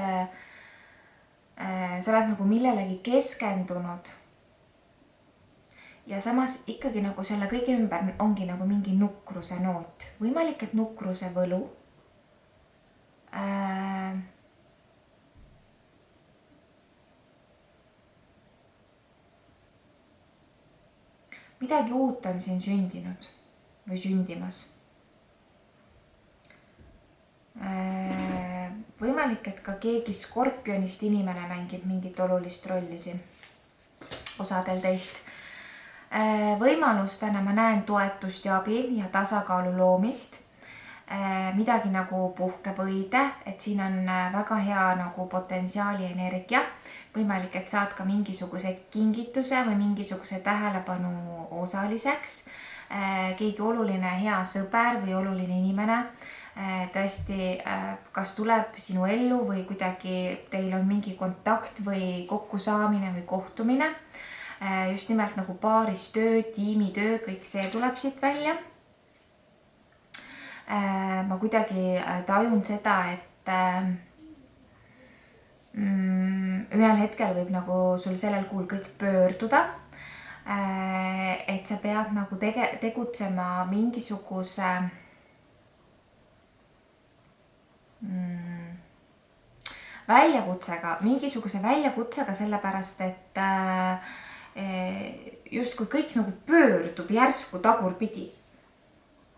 Speaker 1: sa oled nagu millelegi keskendunud ja samas ikkagi nagu selle kõige ümber ongi nagu mingi nukruse noot. Võimalik, et nukruse võlu. Midagi uut on siin sündinud või sündimas. Võimalik, et ka keegi skorpionist inimene mängib mingit olulist rolli siin osadel teist. Võimalustena ma näen toetust ja abi ja tasakaalu loomist. Midagi nagu puhkepõide, et siin on väga hea nagu potentsiaali energia. Võimalik, et saad ka mingisuguse kingituse või mingisuguse tähelepanu osaliseks. Keegi oluline hea sõber või oluline inimene tõesti kas tuleb sinu ellu või kuidagi teil on mingi kontakt või kokkusaamine või kohtumine. Just nimelt nagu paaristöö, tiimitöö, kõik see tuleb siit välja. ma kuidagi tajun seda, et ühel hetkel võib nagu sul sellel kuul kõik pöörduda. Et sa pead nagu tegutsema mingisuguse mingisuguse väljakutsega, sellepärast et justkui kõik nagu pöördub järsku tagurpidi.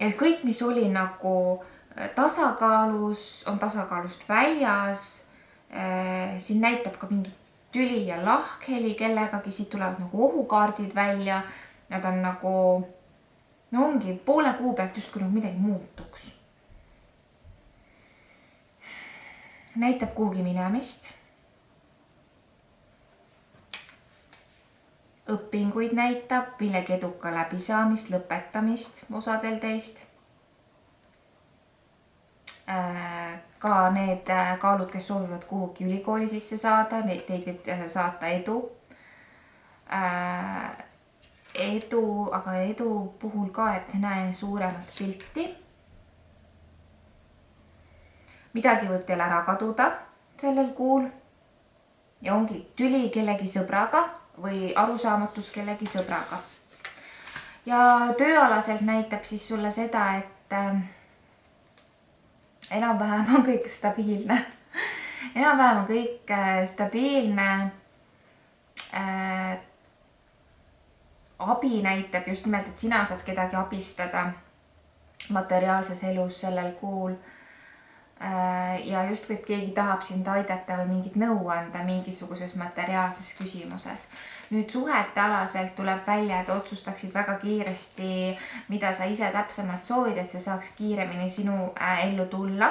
Speaker 1: Et kõik, mis oli nagu tasakaalus, on tasakaalust väljas. Siin näitab ka mingi tüli ja lahkheli kellegagi, siit tulevad nagu ohukaardid välja. Nad on nagu, no ongi poole kuu pealt justkui nagu midagi muutuks. Näitab kuhugi minemist. Õpinguid näitab, millegi eduka läbisaamist, lõpetamist osadel teist. Ka need kaalud, kes soovivad kuhugi ülikooli sisse saada, teid võib saata edu. Aga edu puhul ka, et näe suuremat pilti. Midagi võib teil ära kaduda sellel kuul. Ja ongi tüli kellegi sõbraga või arusaamatus kellegi sõbraga. Ja tööalaselt näitab siis sulle seda, et enam-vähem on kõik stabiilne. Enam-vähem on kõik stabiilne. Abi näitab just nimelt, et sina saad kedagi abistada materiaalses elus sellel kuul. Ja justkui, et keegi tahab sind aidata või mingit nõu anda mingisuguses materiaalses küsimuses. Nüüd suhete alaselt tuleb välja, et otsustaksid väga kiiresti, mida sa ise täpsemalt soovid, et see saaks kiiremini sinu ellu tulla.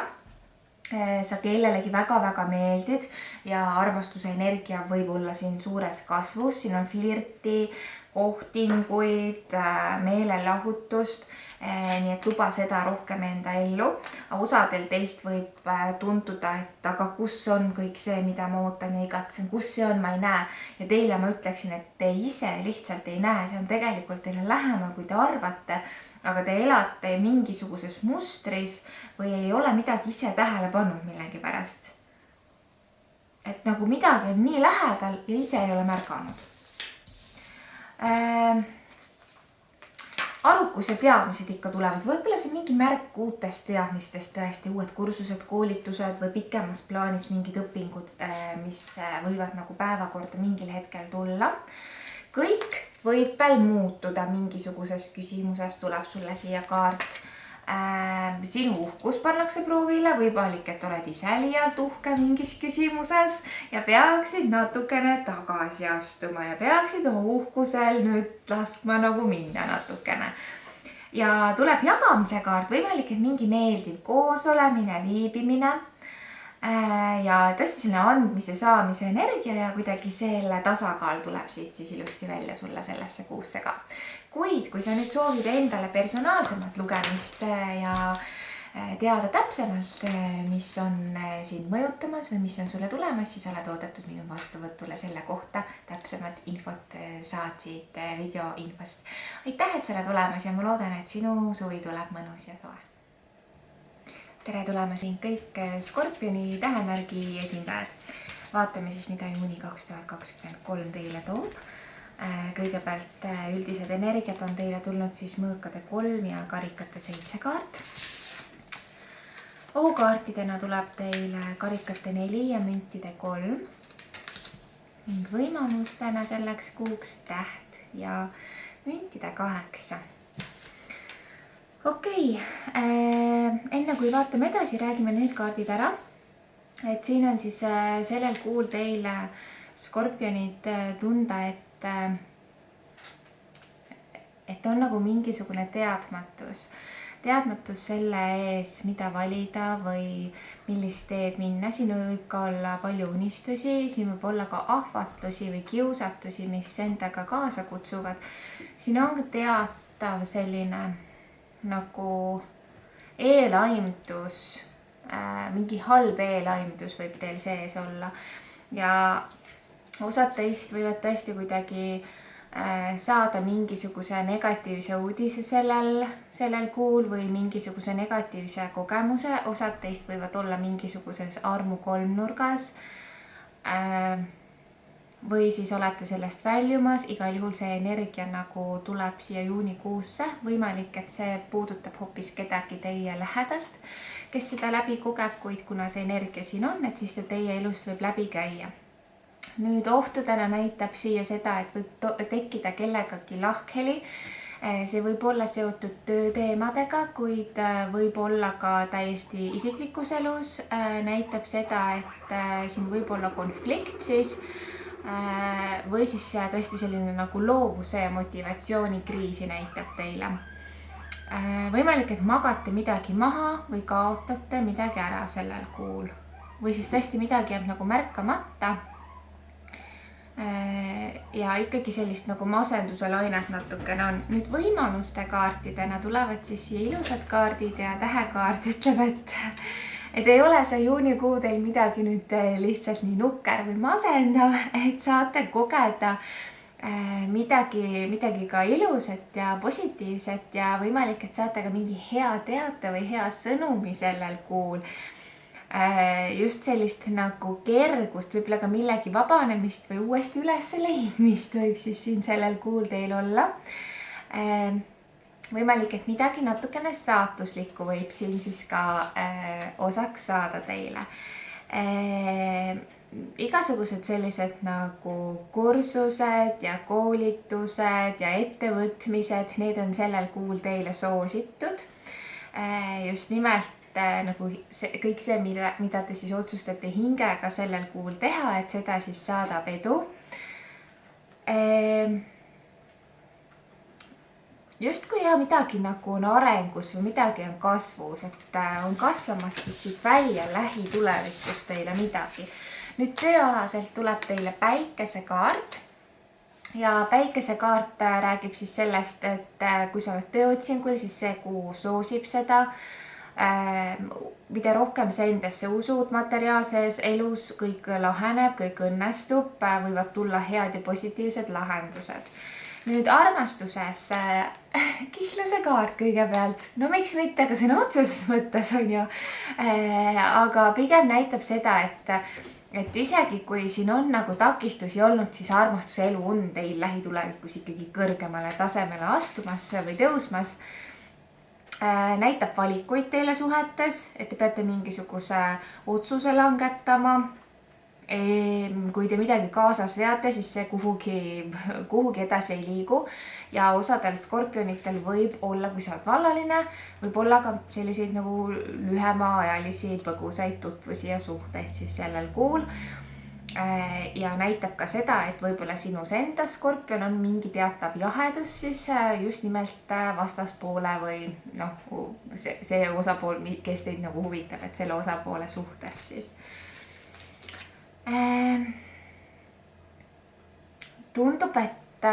Speaker 1: Sa kellelegi väga-väga meeldid ja armastuse energia võib olla siin suures kasvus. Siin on flirti, kohtinguid, meelelahutust, nii et luba seda rohkem enda ellu. Osadel teist võib tunduda, et aga kus on kõik see, mida ma ootan ja igatsen, kus see on, ma ei näe. Ja teile ma ütleksin, et te ise lihtsalt ei näe, see on tegelikult teile lähemal, kui te arvate, aga te elate mingisuguses mustris või ei ole midagi ise tähele pannud millegi pärast. Et nagu midagi on nii lähedal ja ise ei ole märganud. Arukus ja teadmised ikka tulevad. Võib-olla see mingi märk uutest teadmistest tõesti, uued kursused, koolitused või pikemas plaanis mingid õpingud, mis võivad nagu päevakorda mingil hetkel tulla. Kõik võib veel muutuda mingisuguses küsimuses, tuleb sulle siia kaart. Sinu uhkus pannakse proovile, võimalik, et oled ise liialt uhke mingis küsimuses ja peaksid natukene tagasi astuma ja peaksid oma uhkusel nüüd laskma nagu minna natukene. Ja tuleb jagamise kaart, võimalik, et mingi meeldiv koosolemine, viibimine ja tõesti selline andmise saamise energia ja kuidagi selle tasakaal tuleb siit siis ilusti välja sulle sellesse kuusse ka. Kuid kui sa nüüd soovid endale personaalsemat lugemist ja teada täpsemalt, mis on sind mõjutamas või mis on sulle tulemas, siis oled oodatud minu vastuvõtule selle kohta. Täpsemat infot saad siit video infost. Aitäh, et sa oled tulemas ja ma loodan, et sinu suvi tuleb mõnus ja soe. Tere tulemast kõik Skorpioni tähemärgi esindajad. Vaatame siis, mida juuni 2023 teile toob. Kõigepealt üldised energiat on teile tulnud siis mõõkade 3 ja karikate 7 kaart. O-kaartidena tuleb teile karikate 4 ja müntide 3. Ning võimalustena selleks kuuks täht ja müntide 8. Okei, enne kui vaatame edasi, räägime need kaardid ära. Et siin on siis sellel kuul teile Skorpionid tunda, et on nagu mingisugune teadmatus. Teadmatus selle ees, mida valida või millist teed minna. Siin võib ka olla palju unistusi, siin võib olla ka ahvatlusi või kiusatusi, mis endaga kaasa kutsuvad. Siin on teatav selline nagu eelaimdus, mingi halb eelaimdus võib teil sees olla. Ja osad teist võivad tõesti kuidagi saada mingisuguse negatiivse uudise sellel kuul või mingisuguse negatiivse kogemuse. Osad teist võivad olla mingisuguses armu kolmnurgas või siis olete sellest väljumas. Igal juhul see energia nagu tuleb siia juunikuusse. Võimalik, et see puudutab hoopis kedagi teie lähedast, kes seda läbi kogeb, kuid kuna see energia siin on, et siis ta teie elust võib läbi käia. Nüüd ohtudena näitab siia seda, et võib tekkida kellegagi lahkheli. See võib olla seotud tööteemadega, kuid võib olla ka täiesti isiklikus elus. Näitab seda, et siin võib olla konflikt siis või siis tõesti selline nagu loovuse ja motivatsioonikriisi näitab teile. Võimalik, et magate midagi maha või kaotate midagi ära sellel kuul. Või siis tõesti midagi jääb nagu märkamata. Ja ikkagi sellist nagu masenduse lainet natukene on. Nüüd võimaluste kaartidena tulevad siis siia ilusad kaardid ja tähekaart ütleb, et ei ole see juunikuu teil midagi nüüd lihtsalt nii nukker või masendav, et saate kogeda midagi ka ilusat ja positiivset ja võimalik, et saate ka mingi hea teate või hea sõnumi sellel kuul. Just sellist nagu kergust, võib-olla ka millegi vabanemist või uuesti üles leidmist võib siis siin sellel kuul teil olla. Võimalik, et midagi natukene saatuslikku võib siin siis ka osaks saada teile. Igasugused sellised nagu kursused ja koolitused ja ettevõtmised, need on sellel kuul teile soositud. Just nimelt nagu kõik see, mida te siis otsustate hingega sellel kuul teha, et seda siis saadab edu. Justkui midagi nagu on arengus või midagi on kasvus, et on kasvamas siis siit välja lähitulevikus teile midagi. Nüüd tööalaselt tuleb teile päikesekaart ja päikesekaart räägib siis sellest, et kui sa oled tööotsingul, siis see kuu soosib seda. Mida rohkem sa endasse usud materiaalses elus, kõik laheneb, kõik õnnestub, võivad tulla head ja positiivsed lahendused. Nüüd armastuses kihluse kaart kõigepealt. No miks mitte, aga sõna otseses mõttes on ju. Aga pigem näitab seda, et isegi kui siin on nagu takistusi olnud, siis armastuse elu on teil lähitulevikus ikkagi kõrgemale tasemele astumas või tõusmas. Näitab valikuid teile suhetes, et te peate mingisuguse otsuse langetama. Kui te midagi kaasas veate, siis see kuhugi edasi ei liigu. Ja osadel skorpionitel võib olla, kui sa oled vallaline, võib olla ka selliseid nagu lühemaajalisi põgusaid tutvusi ja suhteid siis sellel kuul. Ja näitab ka seda, et võib-olla sinus endas skorpion on mingi teatav jahedus siis just nimelt vastaspoole või see osapool, kes teid nagu huvitab, et selle osapoole suhtes siis. Tundub, et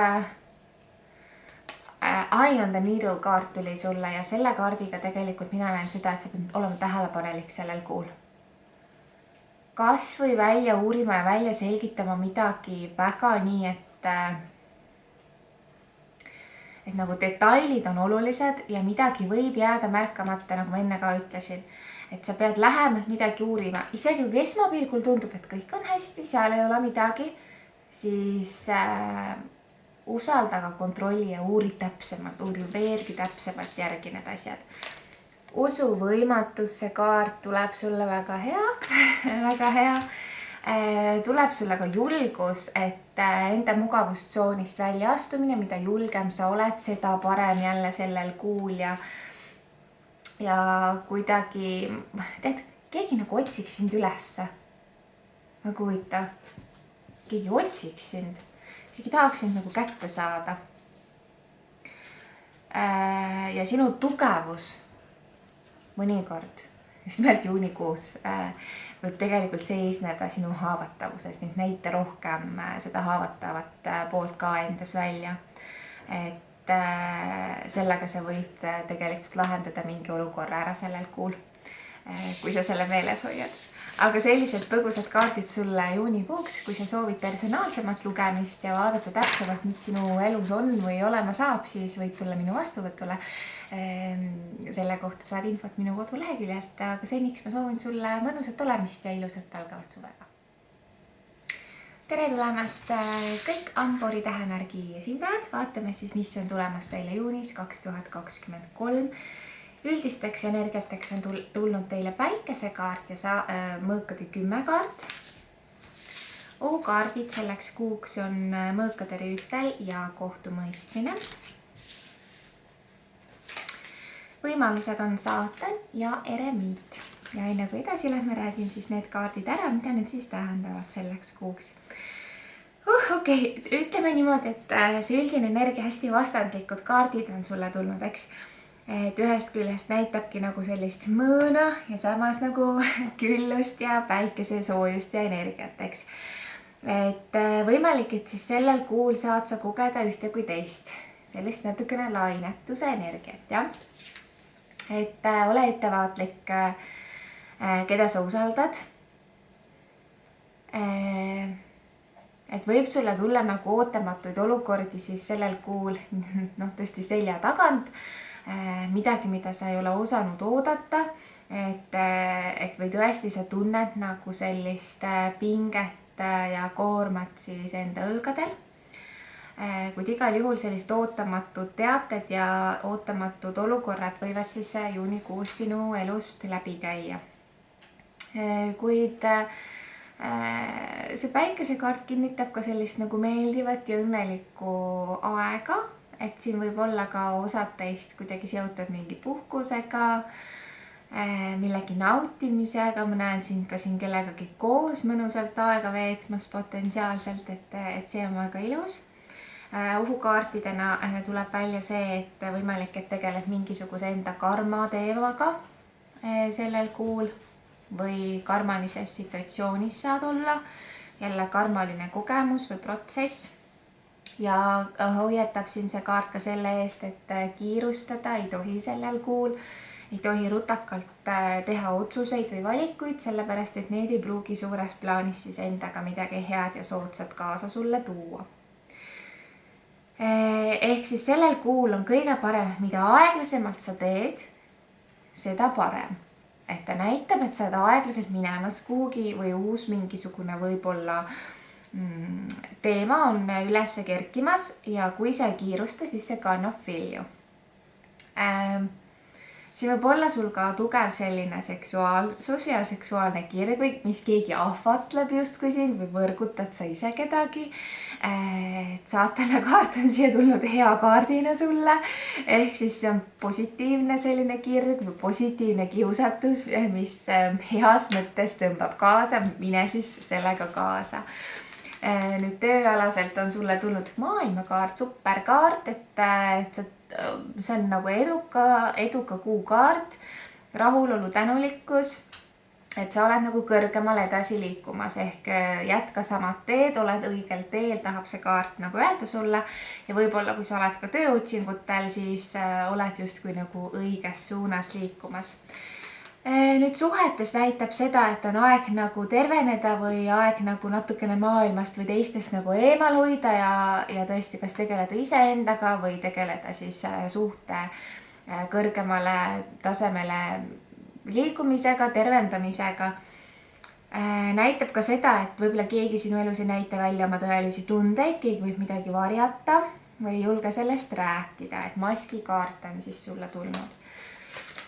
Speaker 1: Eye on the Needle kaart tuli sulle ja selle kaardiga tegelikult mina näen seda, et sa pead olema tähelepanelik sellel kuul. Kas või välja uurima ja välja selgitama midagi väga nii, et nagu detailid on olulised ja midagi võib jääda märkamata, nagu ma enne ka ütlesin. Et sa pead lähemalt midagi uurima. Isegi kui esmapilgul tundub, et kõik on hästi, seal ei ole midagi, siis usalda ka kontrolli ja uuri täpsemalt, uuri veelgi täpsemalt järgi need asjad. Usuvõimatusse kaart tuleb sulle väga hea, väga hea. Tuleb sulle ka julgus, et enda mugavustsoonist välja astumine, mida julgem sa oled, seda parem jälle sellel kuul ja kuidagi, tead, keegi nagu otsiks sind ülesse. Väga huvitav. Keegi otsiks sind, keegi tahaks sind nagu kätte saada. Ja sinu tugevus mõnikord, just nimelt juunikuus, võib tegelikult seisneda sinu haavatavuses, nii et näita rohkem seda haavatavat poolt ka endas välja. Et sellega sa võid tegelikult lahendada mingi olukorra ära sellel kuul, kui sa selle meeles hoiad. aga sellised põgusad kaardid sulle juunikuuks, kui sa soovid personaalsemat lugemist ja vaadata täpsemalt, mis sinu elus on või olema saab, siis võid tulla minu vastuvõtule. Selle kohta saad infot minu koduleheküljelt, aga seniks ma soovin sulle mõnusat olemist ja ilusat algavat suvega. Tere tulemast kõik Ambori tähemärgi esindajad. Vaatame siis, mis on tulemas teile juunis 2023. Üldisteks energiateks on tulnud teile päikesekaart ja mõõkade 10 kaart. Ohukaardid selleks kuuks on mõõkade rüütel ja kohtumõistmine. Võimalused on saatan ja eremiit. Ja enne kui edasi lähme, räägin siis need kaardid ära, mida need siis tähendavad selleks kuuks. Okei, ütleme niimoodi, et see üldine energia hästi vastandlikud kaardid on sulle tulnud, eks? Et ühest küljest näitabki nagu sellist mõõna ja samas nagu küllust ja päikese soojust ja energiat, eks. Et võimalik, et siis sellel kuul saad sa kogeda ühte kui teist. Sellist natukene lainetuse energiat, jah. Et ole ettevaatlik, keda sa usaldad. Et võib sulle tulla nagu ootamatuid olukordi siis sellel kuul, tõesti selja tagant. Midagi, mida sa ei ole osanud oodata, et või tõesti sa tunned nagu sellist pinget ja koormat siis enda õlgadel. Kuid igal juhul sellist ootamatud teated ja ootamatud olukorrad võivad siis juunikuus sinu elust läbi käia. Kuid see päikesekaart kinnitab ka sellist nagu meeldivat ja õnnelikku aega. Et siin võib olla ka osad teist kuidagi seotud mingi puhkusega, millegi nautimisega. Ma näen sind ka siin kellegagi koos mõnusalt aega veetmas potentsiaalselt, et see on väga ilus. Ohukaartidena tuleb välja see, et võimalik, et tegeled mingisuguse enda karma teemaga sellel kuul või karmalises situatsioonis saad olla. Jälle karmaline kogemus või protsess. Ja hoiatab siin see kaart ka selle eest, et kiirustada ei tohi sellel kuul, ei tohi rutakalt teha otsuseid või valikuid, sellepärast et need ei pruugi suures plaanis siis endaga midagi head ja soodsat kaasa sulle tuua. Ehk siis sellel kuul on kõige parem, mida aeglasemalt sa teed, seda parem. Et ta näitab, et sa oled aeglaselt minemas kuhugi või uus mingisugune võib-olla teema on üles kerkimas ja kui sa ei kiirusta, siis see kannab vilju. Siin võib olla sul ka tugev selline seksuaalsus ja seksuaalne kirg, mis keegi ahvatleb justkui sind või võrgutad sa ise kedagi. Saatana kaart on siia tulnud hea kaardina sulle, ehk siis see on positiivne selline kirg või positiivne kiusatus, mis heas mõttes tõmbab kaasa, mine siis sellega kaasa. Nüüd tööalaselt on sulle tulnud maailmakaart, superkaart, et see on nagu eduka kuu kaart, rahulolu, tänulikkus, et sa oled nagu kõrgemal edasi liikumas ehk jätka samad teed, oled õigel teel, tahab see kaart nagu öelda sulle ja võib-olla kui sa oled ka tööotsingutel, siis oled justkui nagu õiges suunas liikumas. Nüüd suhetes näitab seda, et on aeg nagu terveneda või aeg nagu natukene maailmast või teistest nagu eemal hoida ja tõesti kas tegeleda iseendaga või tegeleda siis suhte kõrgemale tasemele liikumisega, tervendamisega. Näitab ka seda, et võib-olla keegi sinu elus ei näita välja oma tõelisi tundeid, keegi võib midagi varjata või ei julge sellest rääkida, et maskikaart on siis sulle tulnud.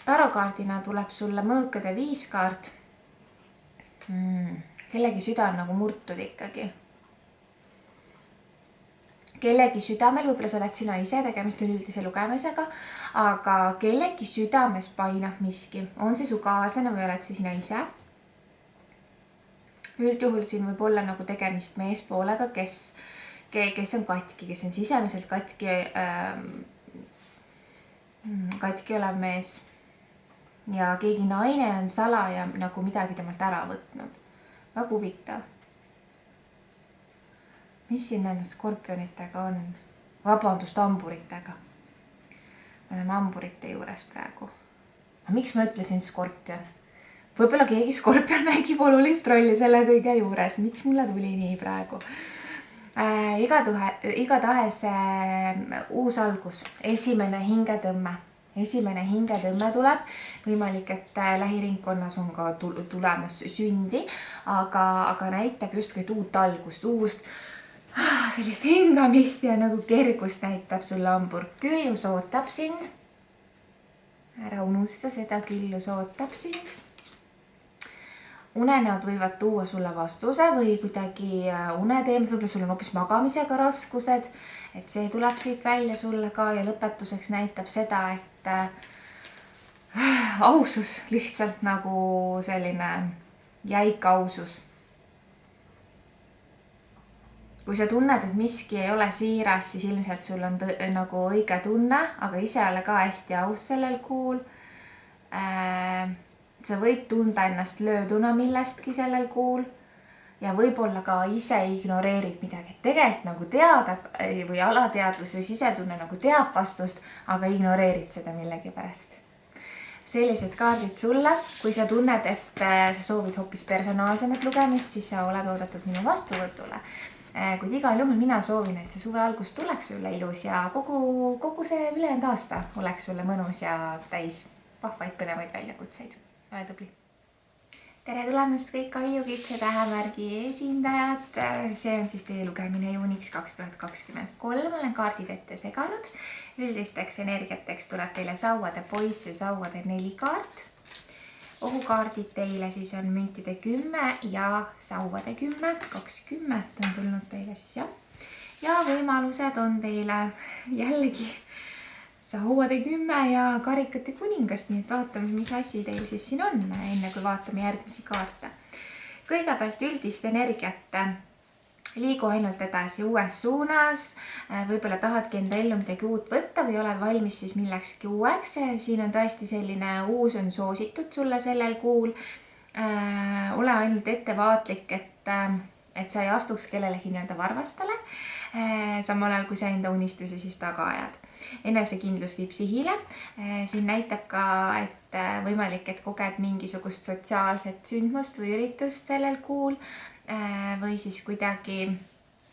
Speaker 1: Tarokaardina tuleb sulle mõõkade 5 kaart. Kellegi süda on nagu murtud ikkagi. Kellegi südamel, võib-olla sa oled sina ise, tegemist on üldise lugemisega, aga kellegi südames painab miski. On see su kaaslane või oled see sina ise? Üldjuhul siin võib olla nagu tegemist meespoolega, kes on katki, kes on sisemiselt katki olev mees. Ja keegi naine on salaja nagu midagi temalt ära võtnud. Väga huvitav. Mis siin nende skorpionitega on? Vabandust, amburitega. Me oleme amburite juures praegu. Miks ma ütlesin skorpion? võib-olla keegi skorpion mängib olulist rolli selle kõige juures, miks mulle tuli nii praegu. Igatahes uus algus, esimene hingetõmme tuleb, võimalik, et lähiringkonnas on ka tulemas sündi, aga näitab justkui uut algust, sellist hingamist ja nagu kergust näitab sulle hambur. Küllus ootab sind. Ära unusta seda, küllus ootab sind. Unenäod võivad tuua sulle vastuse või kuidagi uneteemed, võib-olla sul on hoopis magamisega raskused, et see tuleb siit välja sulle ka ja lõpetuseks näitab seda, et ausus, lihtsalt nagu selline jäik ausus. Kui sa tunned, et miski ei ole siiras, siis ilmselt sul on nagu õige tunne, aga ise ole ka hästi aus sellel kuul. Sa võid tunda ennast lööduna millestki sellel kuul ja võib-olla ka ise ignoreerid midagi. Tegelikult nagu teada või alateadvus või sisetunne nagu teab vastust, aga ignoreerid seda millegi pärast. Sellised kaardid sulle. Kui sa tunned, et sa soovid hoopis personaalsemat lugemist, siis sa oled oodatud minu vastuvõtule. Kuid igal juhul mina soovin, et see suve algus tuleks sulle ilus ja kogu see ülejäänud aasta oleks sulle mõnus ja täis vahvaid põnevaid väljakutseid. Ole tubli. Tere tulemast kõik Kaljukitse tähemärgi esindajad. See on siis teie lugemine juuniks 2023. Olen kaardid ette seganud. Üldisteks energiateks tuleb teile sauade poiss ja sauade 4 kaart. Ohukaardid teile siis on müntide 10 ja sauade 10. 20 on tulnud teile siis jah. Ja võimalused on teile jällegi sauade 10 ja karikate kuningas, nii et vaatame, mis asi teil siis siin on, enne kui vaatame järgmisi kaarte. Kõigepealt üldist energiat. Liigu ainult edasi uues suunas. Võib-olla tahadki enda ellu midagi uut võtta või oled valmis siis millekski uueks. Siin on tõesti selline uus on soositud sulle sellel kuul. Ole ainult ettevaatlik, et sa ei astuks kellelegi nii-öelda varvastele. Samal ajal, kui sa enda unistusi siis taga ajad. Enesekindlus viib sihile. Siin näitab ka, et võimalik, et koged mingisugust sotsiaalset sündmust või üritust sellel kuul või siis kuidagi,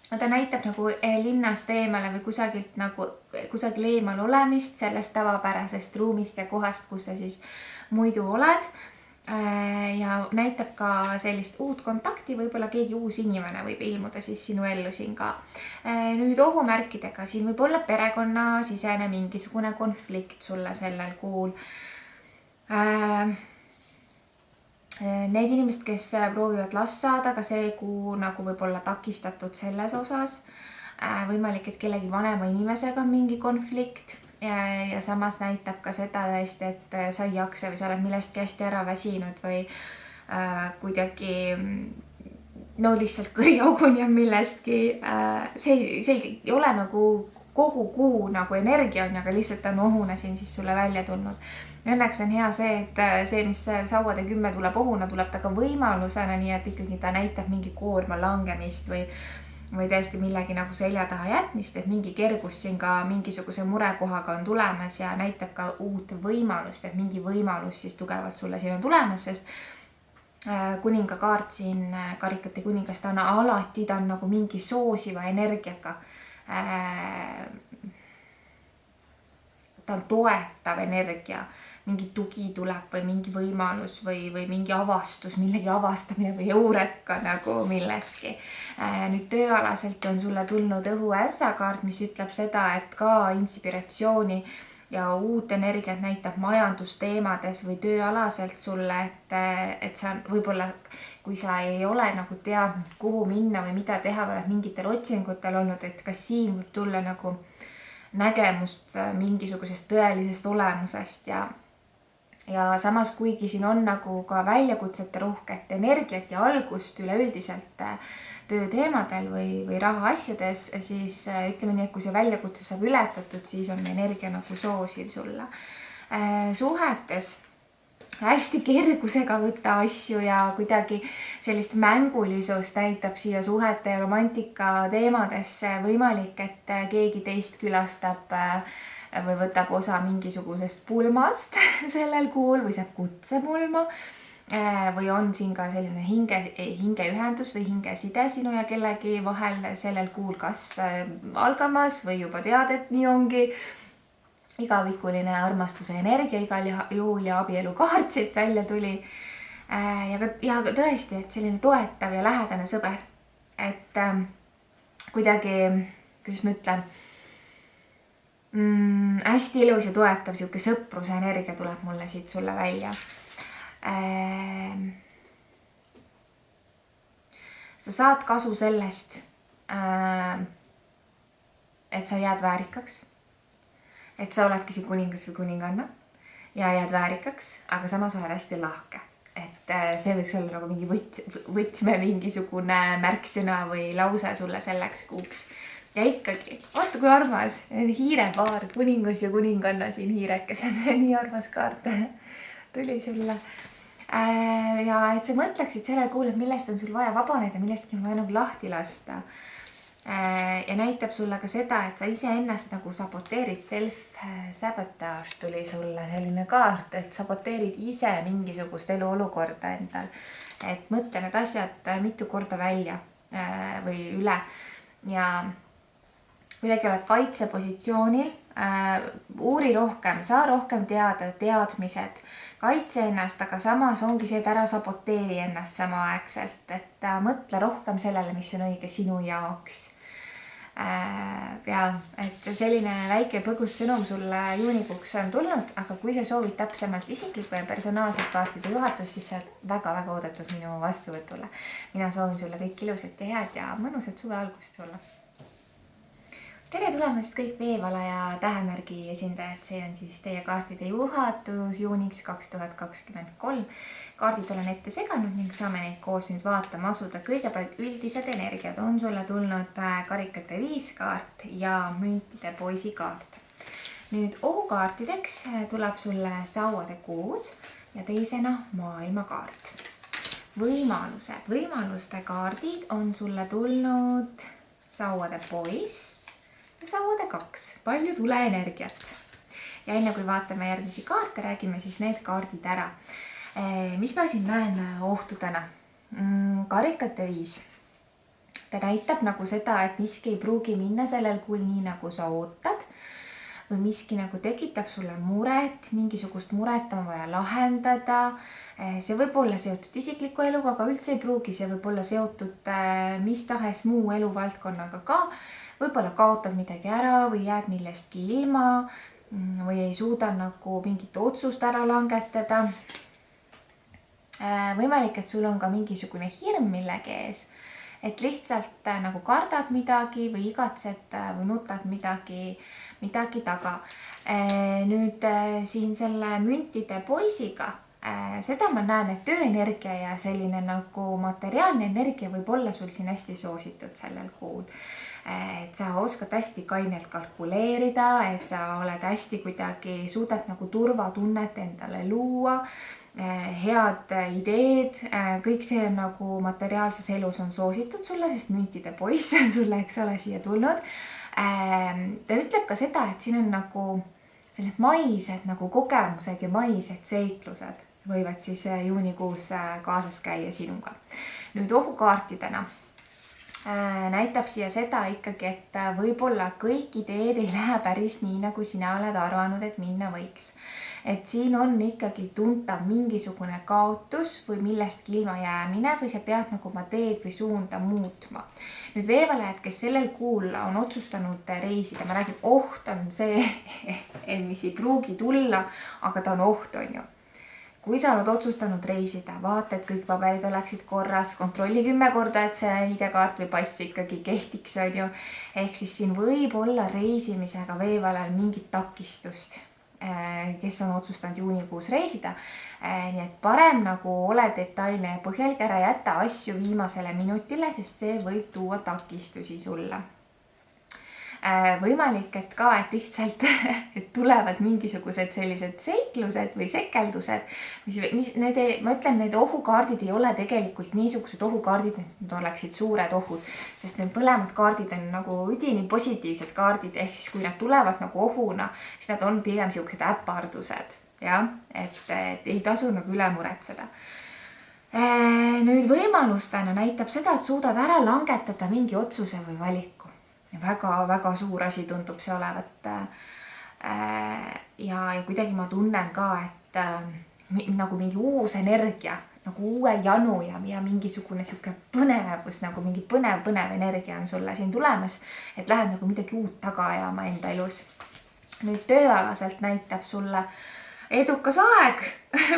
Speaker 1: ta näitab nagu linnast eemale või kusagil eemal olemist sellest tavapärasest ruumist ja kohast, kus sa siis muidu oled. Ja näitab ka sellist uut kontakti, võib-olla keegi uus inimene võib ilmuda siis sinu ellu siin ka. Nüüd ohumärkidega, siin võib olla perekonna sisene mingisugune konflikt sulle sellel kuul. Need inimesed, kes proovivad last saada, ka see kuu nagu võib olla takistatud selles osas. Võimalik, et kellegi vanema inimesega on mingi konflikt. Ja samas näitab ka seda tõesti, et sa ei jaksa või sa oled millestki hästi ära väsinud või kuidagi lihtsalt kõriauguni on millestki. See ei ole nagu kogu kuu nagu energia on, aga lihtsalt on ohuna siin siis sulle välja tulnud. Õnneks on hea see, et see, mis sauade 10 tuleb ohuna, tuleb ta ka võimalusena, nii et ikkagi ta näitab mingi koorma langemist või tõesti millegi nagu selja taha jätmist, et mingi kergus siin ka mingisuguse murekohaga on tulemas ja näitab ka uut võimalust, et mingi võimalus siis tugevalt sulle siin on tulemas, sest kuninga kaart siin, karikate kuningas, ta on alati, ta on nagu mingi soosiva energiaga. Ta on toetav energia, mingi tugi tuleb või mingi võimalus või mingi avastus, millegi avastamine või eureka nagu milleski. Nüüd tööalaselt on sulle tulnud õhuässa kaart, mis ütleb seda, et ka inspiratsiooni ja uut energiat näitab majandusteemades või tööalaselt sulle, et sa võib-olla, kui sa ei ole nagu teadnud, kuhu minna või mida teha, või oled mingitel otsingutel olnud, et kas siin võib tulla nagu nägemust mingisugusest tõelisest olemusest ja samas kuigi siin on nagu ka väljakutsete rohket energiat ja algust üleüldiselt tööteemadel või rahaasjades, siis ütleme nii, et kui see väljakutse saab ületatud, siis on energia nagu soosiv sulle. Suhetes hästi kergusega võtta asju ja kuidagi sellist mängulisust näitab siia suhete ja romantika teemadesse. Võimalik, et keegi teist külastab või võtab osa mingisugusest pulmast sellel kuul või saab kutsemulma. või on siin ka selline hingeühendus või hingeside sinu ja kellegi vahel sellel kuul kas algamas või juba tead, et nii ongi. Igavikuline armastuse energia igal juhul ja abielukaart siit välja tuli. Ja tõesti, et selline toetav ja lähedane sõber. Et kuidagi, kuidas ma ütlen, hästi ilus ja toetav siuke sõpruse energia tuleb mulle siit sulle välja. Sa saad kasu sellest, et sa jääd väärikaks. Et sa oledki siin kuningas või kuninganna ja jääd väärikaks, aga samas oled hästi lahke. Et see võiks olla nagu mingi võtme mingisugune märksõna või lause sulle selleks kuuks. Ja ikkagi, vaata kui armas, hiirepaar, kuningas ja kuninganna siin hiirekesed, nii armas kaart tuli sulle. Ja et sa mõtleksid sellele kuule, et millest on sul vaja vabaneda, millestki on vaja nagu lahti lasta. Ja näitab sulle ka seda, et sa ise ennast nagu saboteerid, self-sabotage tuli sulle selline kaart, et saboteerid ise mingisugust eluolukorda endal. Et mõtle need asjad mitu korda välja või üle ja kuidagi oled kaitsepositsioonil, uuri rohkem, saa rohkem teada, teadmised, kaitse ennast, aga samas ongi see, et ära saboteeri ennast samaaegselt, et mõtle rohkem sellele, mis on õige sinu jaoks. Ja et selline väike põgus sõnum sulle juunikuuks on tulnud, aga kui sa soovid täpsemalt isiklikku ja personaalset kaartide juhatust, siis sa oled väga-väga oodatud minu vastuvõtule. Mina soovin sulle kõik ilusat ja head ja mõnusat suve algust sulle. Tere tulemast kõik veevala ja tähemärgi esindajad, see on siis teie kaartide juhatus juuniks 2023. Kaardid olen ette seganud ning saame neid koos nüüd vaatama asuda. Kõigepealt üldised energiad on sulle tulnud karikate 5 kaart ja müntide poisi kaart. Nüüd ohukaartideks tuleb sulle sauade 6 ja teisena maailmakaart. Võimaluste kaardid on sulle tulnud sauade poiss ja sauade 2, palju tuleenergiat. Ja enne kui vaatame järgmisi kaarte, räägime siis need kaardid ära. Mis ma siin näen ohtudena? Karikate 5. Ta näitab nagu seda, et miski ei pruugi minna sellel kuul nii, nagu sa ootad. Või miski nagu tekitab sulle muret, mingisugust muret on vaja lahendada. See võib olla seotud isikliku eluga, aga üldse ei pruugi. See võib olla seotud mis tahes muu eluvaldkonnaga ka. Võib-olla kaotad midagi ära või jääd millestki ilma või ei suuda nagu mingit otsust ära langetada. Võimalik, et sul on ka mingisugune hirm millegi ees, et lihtsalt nagu kardad midagi või igatsed või nutad midagi taga. Nüüd siin selle müntide poisiga, seda ma näen, et tööenergia ja selline nagu materiaalne energia võib olla sul siin hästi soositud sellel kuul. Et sa oskad hästi kainelt kalkuleerida, et sa oled hästi kuidagi, suudad nagu turvatunnet endale luua, head ideed, kõik see on nagu materiaalses elus on soositud sulle, sest müntide poiss on sulle, eks ole, siia tulnud. Ta ütleb ka seda, et siin on nagu sellised maised nagu kogemused ja maised seiklused võivad siis juunikuus kaasas käia sinuga. Nüüd ohukaartidena näitab siia seda ikkagi, et võib-olla kõik ideed ei lähe päris nii, nagu sina oled arvanud, et minna võiks. Et siin on ikkagi tuntav mingisugune kaotus või millestki ilma jäämine või sa pead nagu oma teed või suunda muutma. Nüüd veevalajad, kes sellel kuul on otsustanud reisida, ma räägin, oht on see, mis ei pruugi tulla, aga ta on oht, on ju. Kui sa oled otsustanud reisida, vaata, et kõik paberid oleksid korras, kontrolli 10 korda, et see ID-kaart või pass ikkagi kehtiks, on ju. Ehk siis siin võib olla reisimisega veevalajal mingit takistust, kes on otsustanud juunikuus reisida. Nii et parem nagu ole detailne ja põhjalik, ära jätta asju viimasele minutile, sest see võib tuua takistusi sulle. Võimalik, et ka, et lihtsalt et tulevad mingisugused sellised seiklused või sekeldused, ma ütlen, need ohukaardid ei ole tegelikult niisugused ohukaardid, need oleksid suured ohud, sest need mõlemad kaardid on nagu üdini positiivsed kaardid, ehk siis kui nad tulevad nagu ohuna, siis nad on pigem siuksed äpardused, jah, et ei tasu nagu üle muretseda. Nüüd võimalustena näitab seda, et suudad ära langetada mingi otsuse või valiku. Väga-väga suur asi tundub see olevat. Ja kuidagi ma tunnen ka, et nagu mingi uus energia, nagu uue janu ja mingisugune sihuke põnevus, nagu mingi põnev energia on sulle siin tulemas, et lähed nagu midagi uut taga ajama enda elus. Nüüd tööalaselt näitab sulle edukas aeg,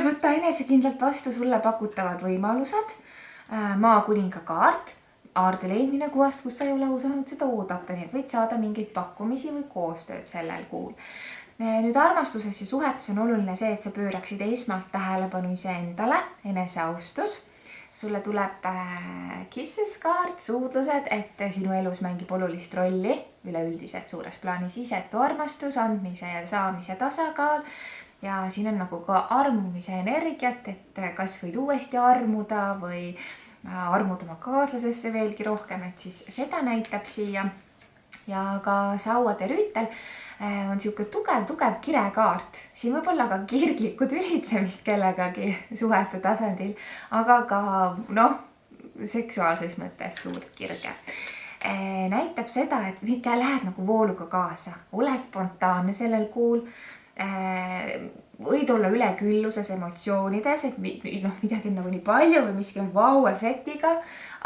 Speaker 1: võtta enesekindlalt vastu sulle pakutavad võimalused, maakuninga kaart, aarde leidmine kohast, kus sa ei ole osanud seda oodata, nii et võid saada mingeid pakkumisi või koostööd sellel kuul. Nüüd armastuses ja suhetes on oluline see, et sa pööraksid esmalt tähelepanu iseendale, eneseaustus. Sulle tuleb kisses kaart, suudlused, et sinu elus mängib olulist rolli üleüldiselt suures plaanis isetu armastus, andmise ja saamise tasakaal. Ja siin on nagu ka armumise energiat, et kas võid uuesti armuda või armud oma kaaslasesse veelgi rohkem, et siis seda näitab siia. Ja ka sauade rüütel on siuke tugev kirekaart. Siin võib olla ka kirglikud ülitsemist kellegagi suhete tasandil, aga ka seksuaalses mõttes suurt kirge. Näitab seda, et lähed nagu vooluga kaasa, ole spontaanne sellel kuul. Võid olla ülekülluses emotsioonides, et midagi on nagu nii palju või miski on vau-efektiga,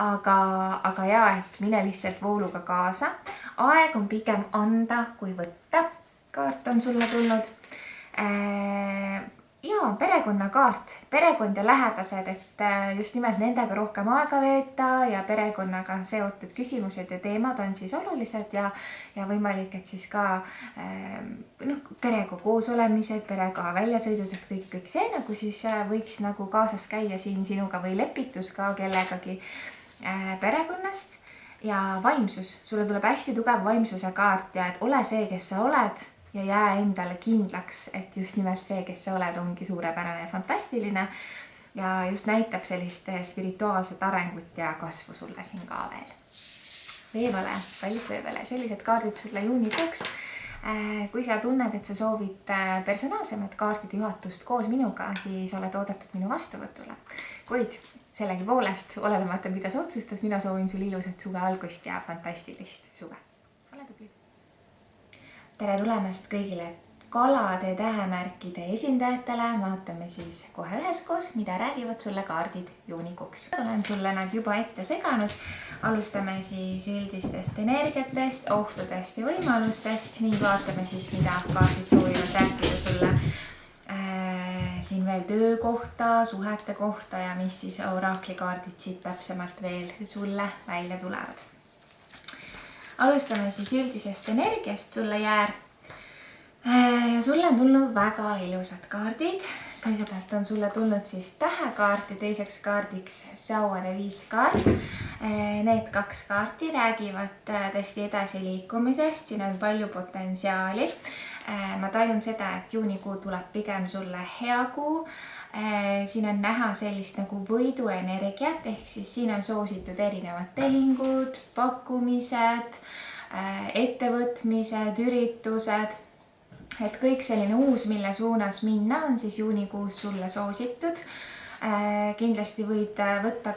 Speaker 1: aga et mine lihtsalt vooluga kaasa. Aeg on pigem anda kui võtta. Kaart on sulle tulnud. Ja perekonnakaart, perekond ja lähedased, et just nimelt nendega rohkem aega veeta ja perekonnaga seotud küsimused ja teemad on siis olulised ja võimalik, et siis ka perega koos olemised, perega väljasõidud, et kõik see nagu siis võiks nagu kaasas käia siin sinuga või lepitus ka kellegagi perekonnast. Ja vaimsus, sulle tuleb hästi tugev vaimsuse kaart ja et ole see, kes sa oled. Ja jää endale kindlaks, et just nimelt see, kes sa oled, ongi suurepärane ja fantastiline. Ja just näitab sellist spirituaalset arengut ja kasvu sulle siin ka veel. Veevale, kallis veevale, sellised kaardid sulle juunikuuks. Kui sa tunned, et sa soovid personaalsemat kaartide juhatust koos minuga, siis oled oodatud minu vastuvõtule. Kuid sellegi poolest, olenemata mida sa otsustad, mina soovin sulle ilusat suve algust ja fantastilist suve. Ole tubli! Tere tulemast kõigile kalade tähemärkide esindajatele. Vaatame siis kohe üheskoos, mida räägivad sulle kaardid juunikuuks. Olen sulle nad juba ette seganud. Alustame siis üldistest energiatest, ohtudest ja võimalustest ning vaatame siis, mida kaardid soovivad rääkida sulle siin veel töö kohta, suhete kohta ja mis siis oraklikaardid siit täpsemalt veel sulle välja tulevad. Alustame siis üldisest energiast sulle jäär. Ja sulle on tulnud väga ilusad kaardid. Kõigepealt on sulle tulnud siis tähekaart ja teiseks kaardiks sauade 5 kaart. Need 2 kaarti räägivad tõesti edasiliikumisest. Siin on palju potentsiaali. Ma tajun seda, et juunikuu tuleb pigem sulle hea kuu. Siin on näha sellist nagu võidu energiat, ehk siis siin on soositud erinevad tehingud, pakkumised, ettevõtmised, üritused. Et kõik selline uus, mille suunas minna, on siis juunikuus sulle soositud. Kindlasti võid võtta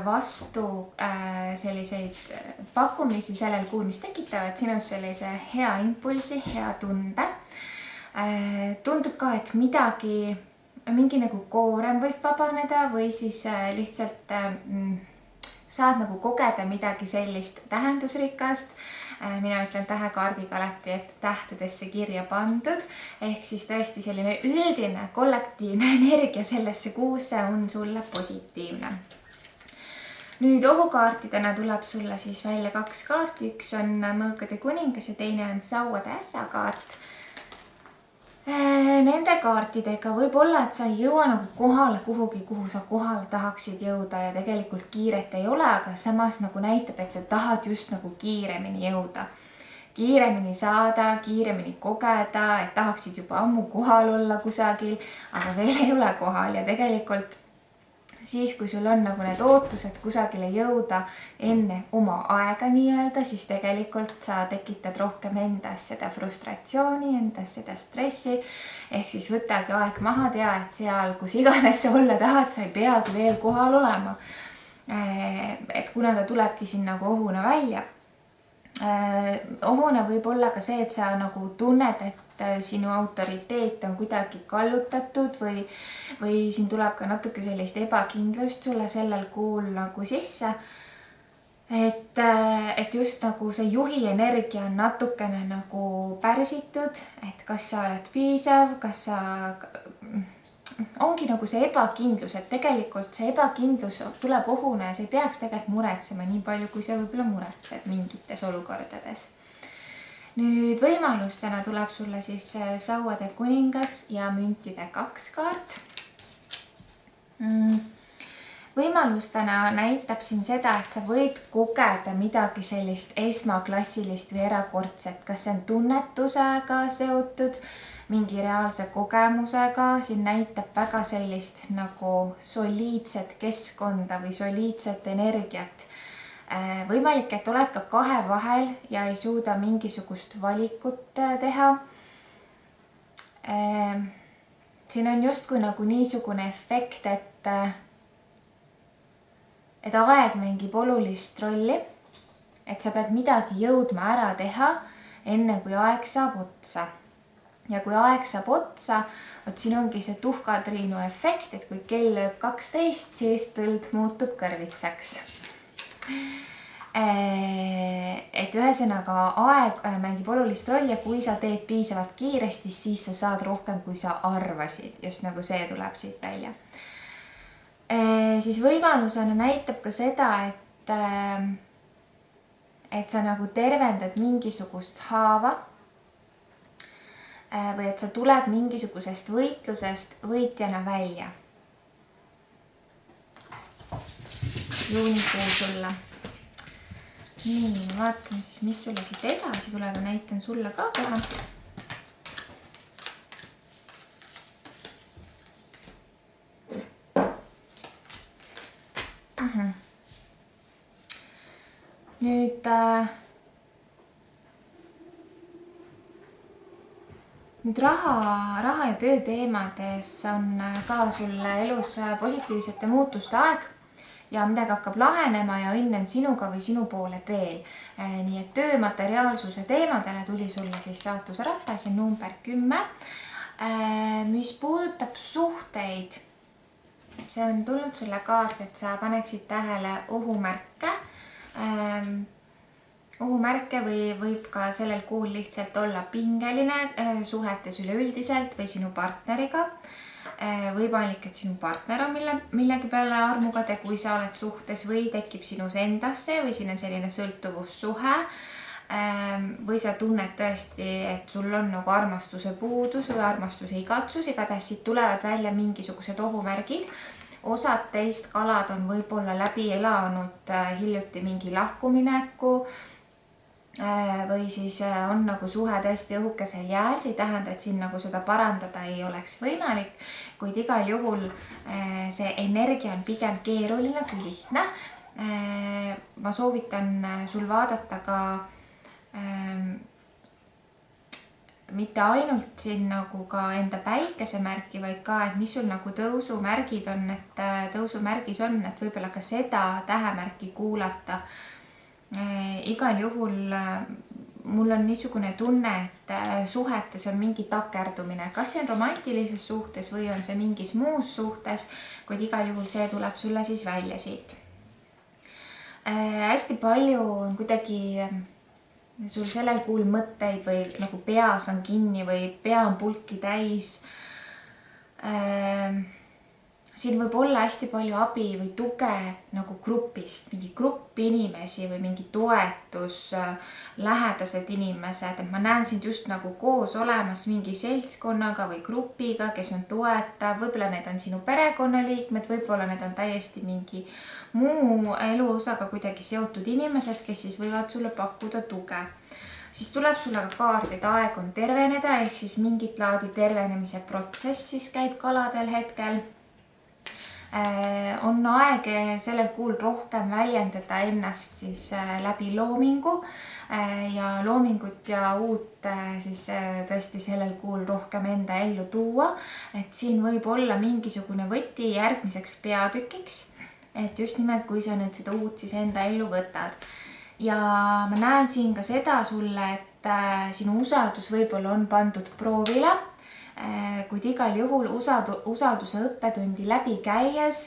Speaker 1: vastu selliseid pakkumisi sellel kuul, mis tekitavad sinus sellise hea impulsi, hea tunde. Tundub ka, et mingi nagu koorem võib vabaneda või siis lihtsalt saad nagu kogeda midagi sellist tähendusrikast. Mina ütlen tähekaardiga alati, et tähtedesse kirja pandud, ehk siis tõesti selline üldine kollektiivne energia sellesse kuusse on sulle positiivne. Nüüd ohukaartidena tuleb sulle siis välja 2 kaarti, üks on mõõkade kuningas ja teine on sauade ässakaart. Nende kaartidega võib olla, et sa ei jõua nagu kohale kuhugi, kuhu sa kohale tahaksid jõuda ja tegelikult kiiret ei ole, aga samas nagu näitab, et sa tahad just nagu kiiremini jõuda. Kiiremini saada, kiiremini kogeda, et tahaksid juba ammu kohal olla kusagil, aga veel ei ole kohal ja tegelikult siis kui sul on nagu need ootused kusagile jõuda enne oma aega nii-öelda, siis tegelikult sa tekitad rohkem endas seda frustratsiooni, endas seda stressi. Ehk siis võtagi aeg maha, tea, et seal, kus iganes sa olla tahad, sa ei peagi veel kohal olema. Et kuna ta tulebki siin nagu ohuna välja. Ohuna võib olla ka see, et sa nagu tunned, et sinu autoriteet on kuidagi kallutatud või siin tuleb ka natuke sellist ebakindlust sulle sellel kuul nagu sisse. Et just nagu see juhi energia on natukene nagu pärsitud, et kas sa oled piisav, kas sa... Ongi nagu see ebakindlus, et tegelikult see ebakindlus tuleb ohuna ja sa ei peaks tegelikult muretsema nii palju, kui sa võib-olla muretsed mingites olukordades. Nüüd võimalustena tuleb sulle siis sauade kuningas ja müntide 2 kaart. Võimalustena näitab siin seda, et sa võid kogeda midagi sellist esmaklassilist või erakordset, kas see on tunnetusega seotud, mingi reaalse kogemusega, siin näitab väga sellist nagu soliidset keskkonda või soliidset energiat. Võimalik, et oled ka kahe vahel ja ei suuda mingisugust valikut teha. Siin on justkui nagu niisugune efekt, et aeg mängib olulist rolli, et sa pead midagi jõudma ära teha, enne kui aeg saab otsa. Ja kui aeg saab otsa, siin ongi see tuhkatriinu efekt, et kui kell lööb 12, siis tõld muutub kõrvitsaks. Et ühesõnaga aeg mängib olulist rolli ja kui sa teed piisavalt kiiresti, siis sa saad rohkem, kui sa arvasid. Just nagu see tuleb siit välja. Siis võimalusena näitab ka seda, et sa nagu tervendad mingisugust haava või et sa tuled mingisugusest võitlusest võitjana välja. Juunikuu sulle. Nii, vaatan siis, mis sulle siit edasi tuleb ja näitan sulle ka kohe. Nüüd raha ja töö teemades on ka sulle elus positiivsete muutuste aeg ja midagi hakkab lahenema ja õnn on sinuga või sinu poole teel. Nii et töö materiaalsuse teemadele tuli sulle siis saatuse ratas ja number 10. Mis puudutab suhteid, see on tulnud sulle kaart, et sa paneksid tähele ohumärke. Ohumärke või võib ka sellel kuul lihtsalt olla pingeline suhetes üleüldiselt või sinu partneriga. Võimalik, et sinu partner on millegi peale armuga kui sa oled suhtes või tekib sinus endasse või siin on selline sõltuvussuhe. Või sa tunned tõesti, et sul on nagu armastuse puudus või armastuse igatsus. Igatahes siit tulevad välja mingisugused ohumärgid. Osad teist kalad on võib-olla läbi elanud hiljuti mingi lahkumineku või siis on nagu suhe tõesti õhukesel jääl, see ei tähenda, et siin nagu seda parandada ei oleks võimalik, kuid igal juhul see energia on pigem keeruline kui lihtne. Ma soovitan sul vaadata ka mitte ainult siin nagu ka enda päikesemärki, vaid ka, et mis sul nagu tõusumärgid on, et tõusumärgis on, et võib-olla ka seda tähemärki kuulata. Igal juhul mul on niisugune tunne, et suhetes on mingi takerdumine, kas see on romantilises suhtes või on see mingis muus suhtes, kuid igal juhul see tuleb sulle siis välja siit. Hästi palju on kuidagi sul sellel kuul mõtteid või nagu peas on kinni või pea on pulki täis. Siin võib olla hästi palju abi või tuge nagu grupist, mingi grupp inimesi või mingi toetus, lähedased inimesed. Et ma näen sind just nagu koos olemas mingi seltskonnaga või grupiga, kes on toetav. Võib-olla need on sinu perekonnaliikmed, võib-olla need on täiesti mingi muu eluosaga kuidagi seotud inimesed, kes siis võivad sulle pakkuda tuge. Siis tuleb sulle ka kaart, et aeg on terveneda, ehk siis mingit laadi tervenemise protsess siis käib kaladel hetkel. on aeg sellel kuul rohkem väljendada ennast siis läbi loomingu ja loomingut ja uut siis tõesti sellel kuul rohkem enda ellu tuua. Et siin võib olla mingisugune võti järgmiseks peatükiks, et just nimelt, kui sa nüüd seda uut siis enda ellu võtad. Ja ma näen siin ka seda sulle, et sinu usaldus võib-olla on pandud proovile, kuid igal juhul usalduse õppetundi läbi käies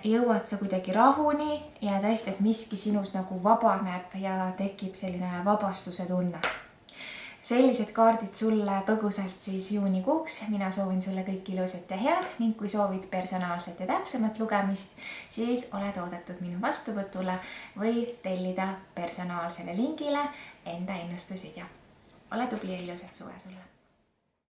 Speaker 1: jõuad sa kuidagi rahuni ja tõesti, et miski sinus nagu vabaneb ja tekib selline vabastuse tunne. Sellised kaardid sulle põgusalt siis juunikuuks. Mina soovin sulle kõik ilusat ja head ning kui soovid personaalset ja täpsemat lugemist, siis oled oodatud minu vastuvõtule või tellida personaalsele lingile enda ennustusvideo. Ole tubli ja ilusat suve sulle!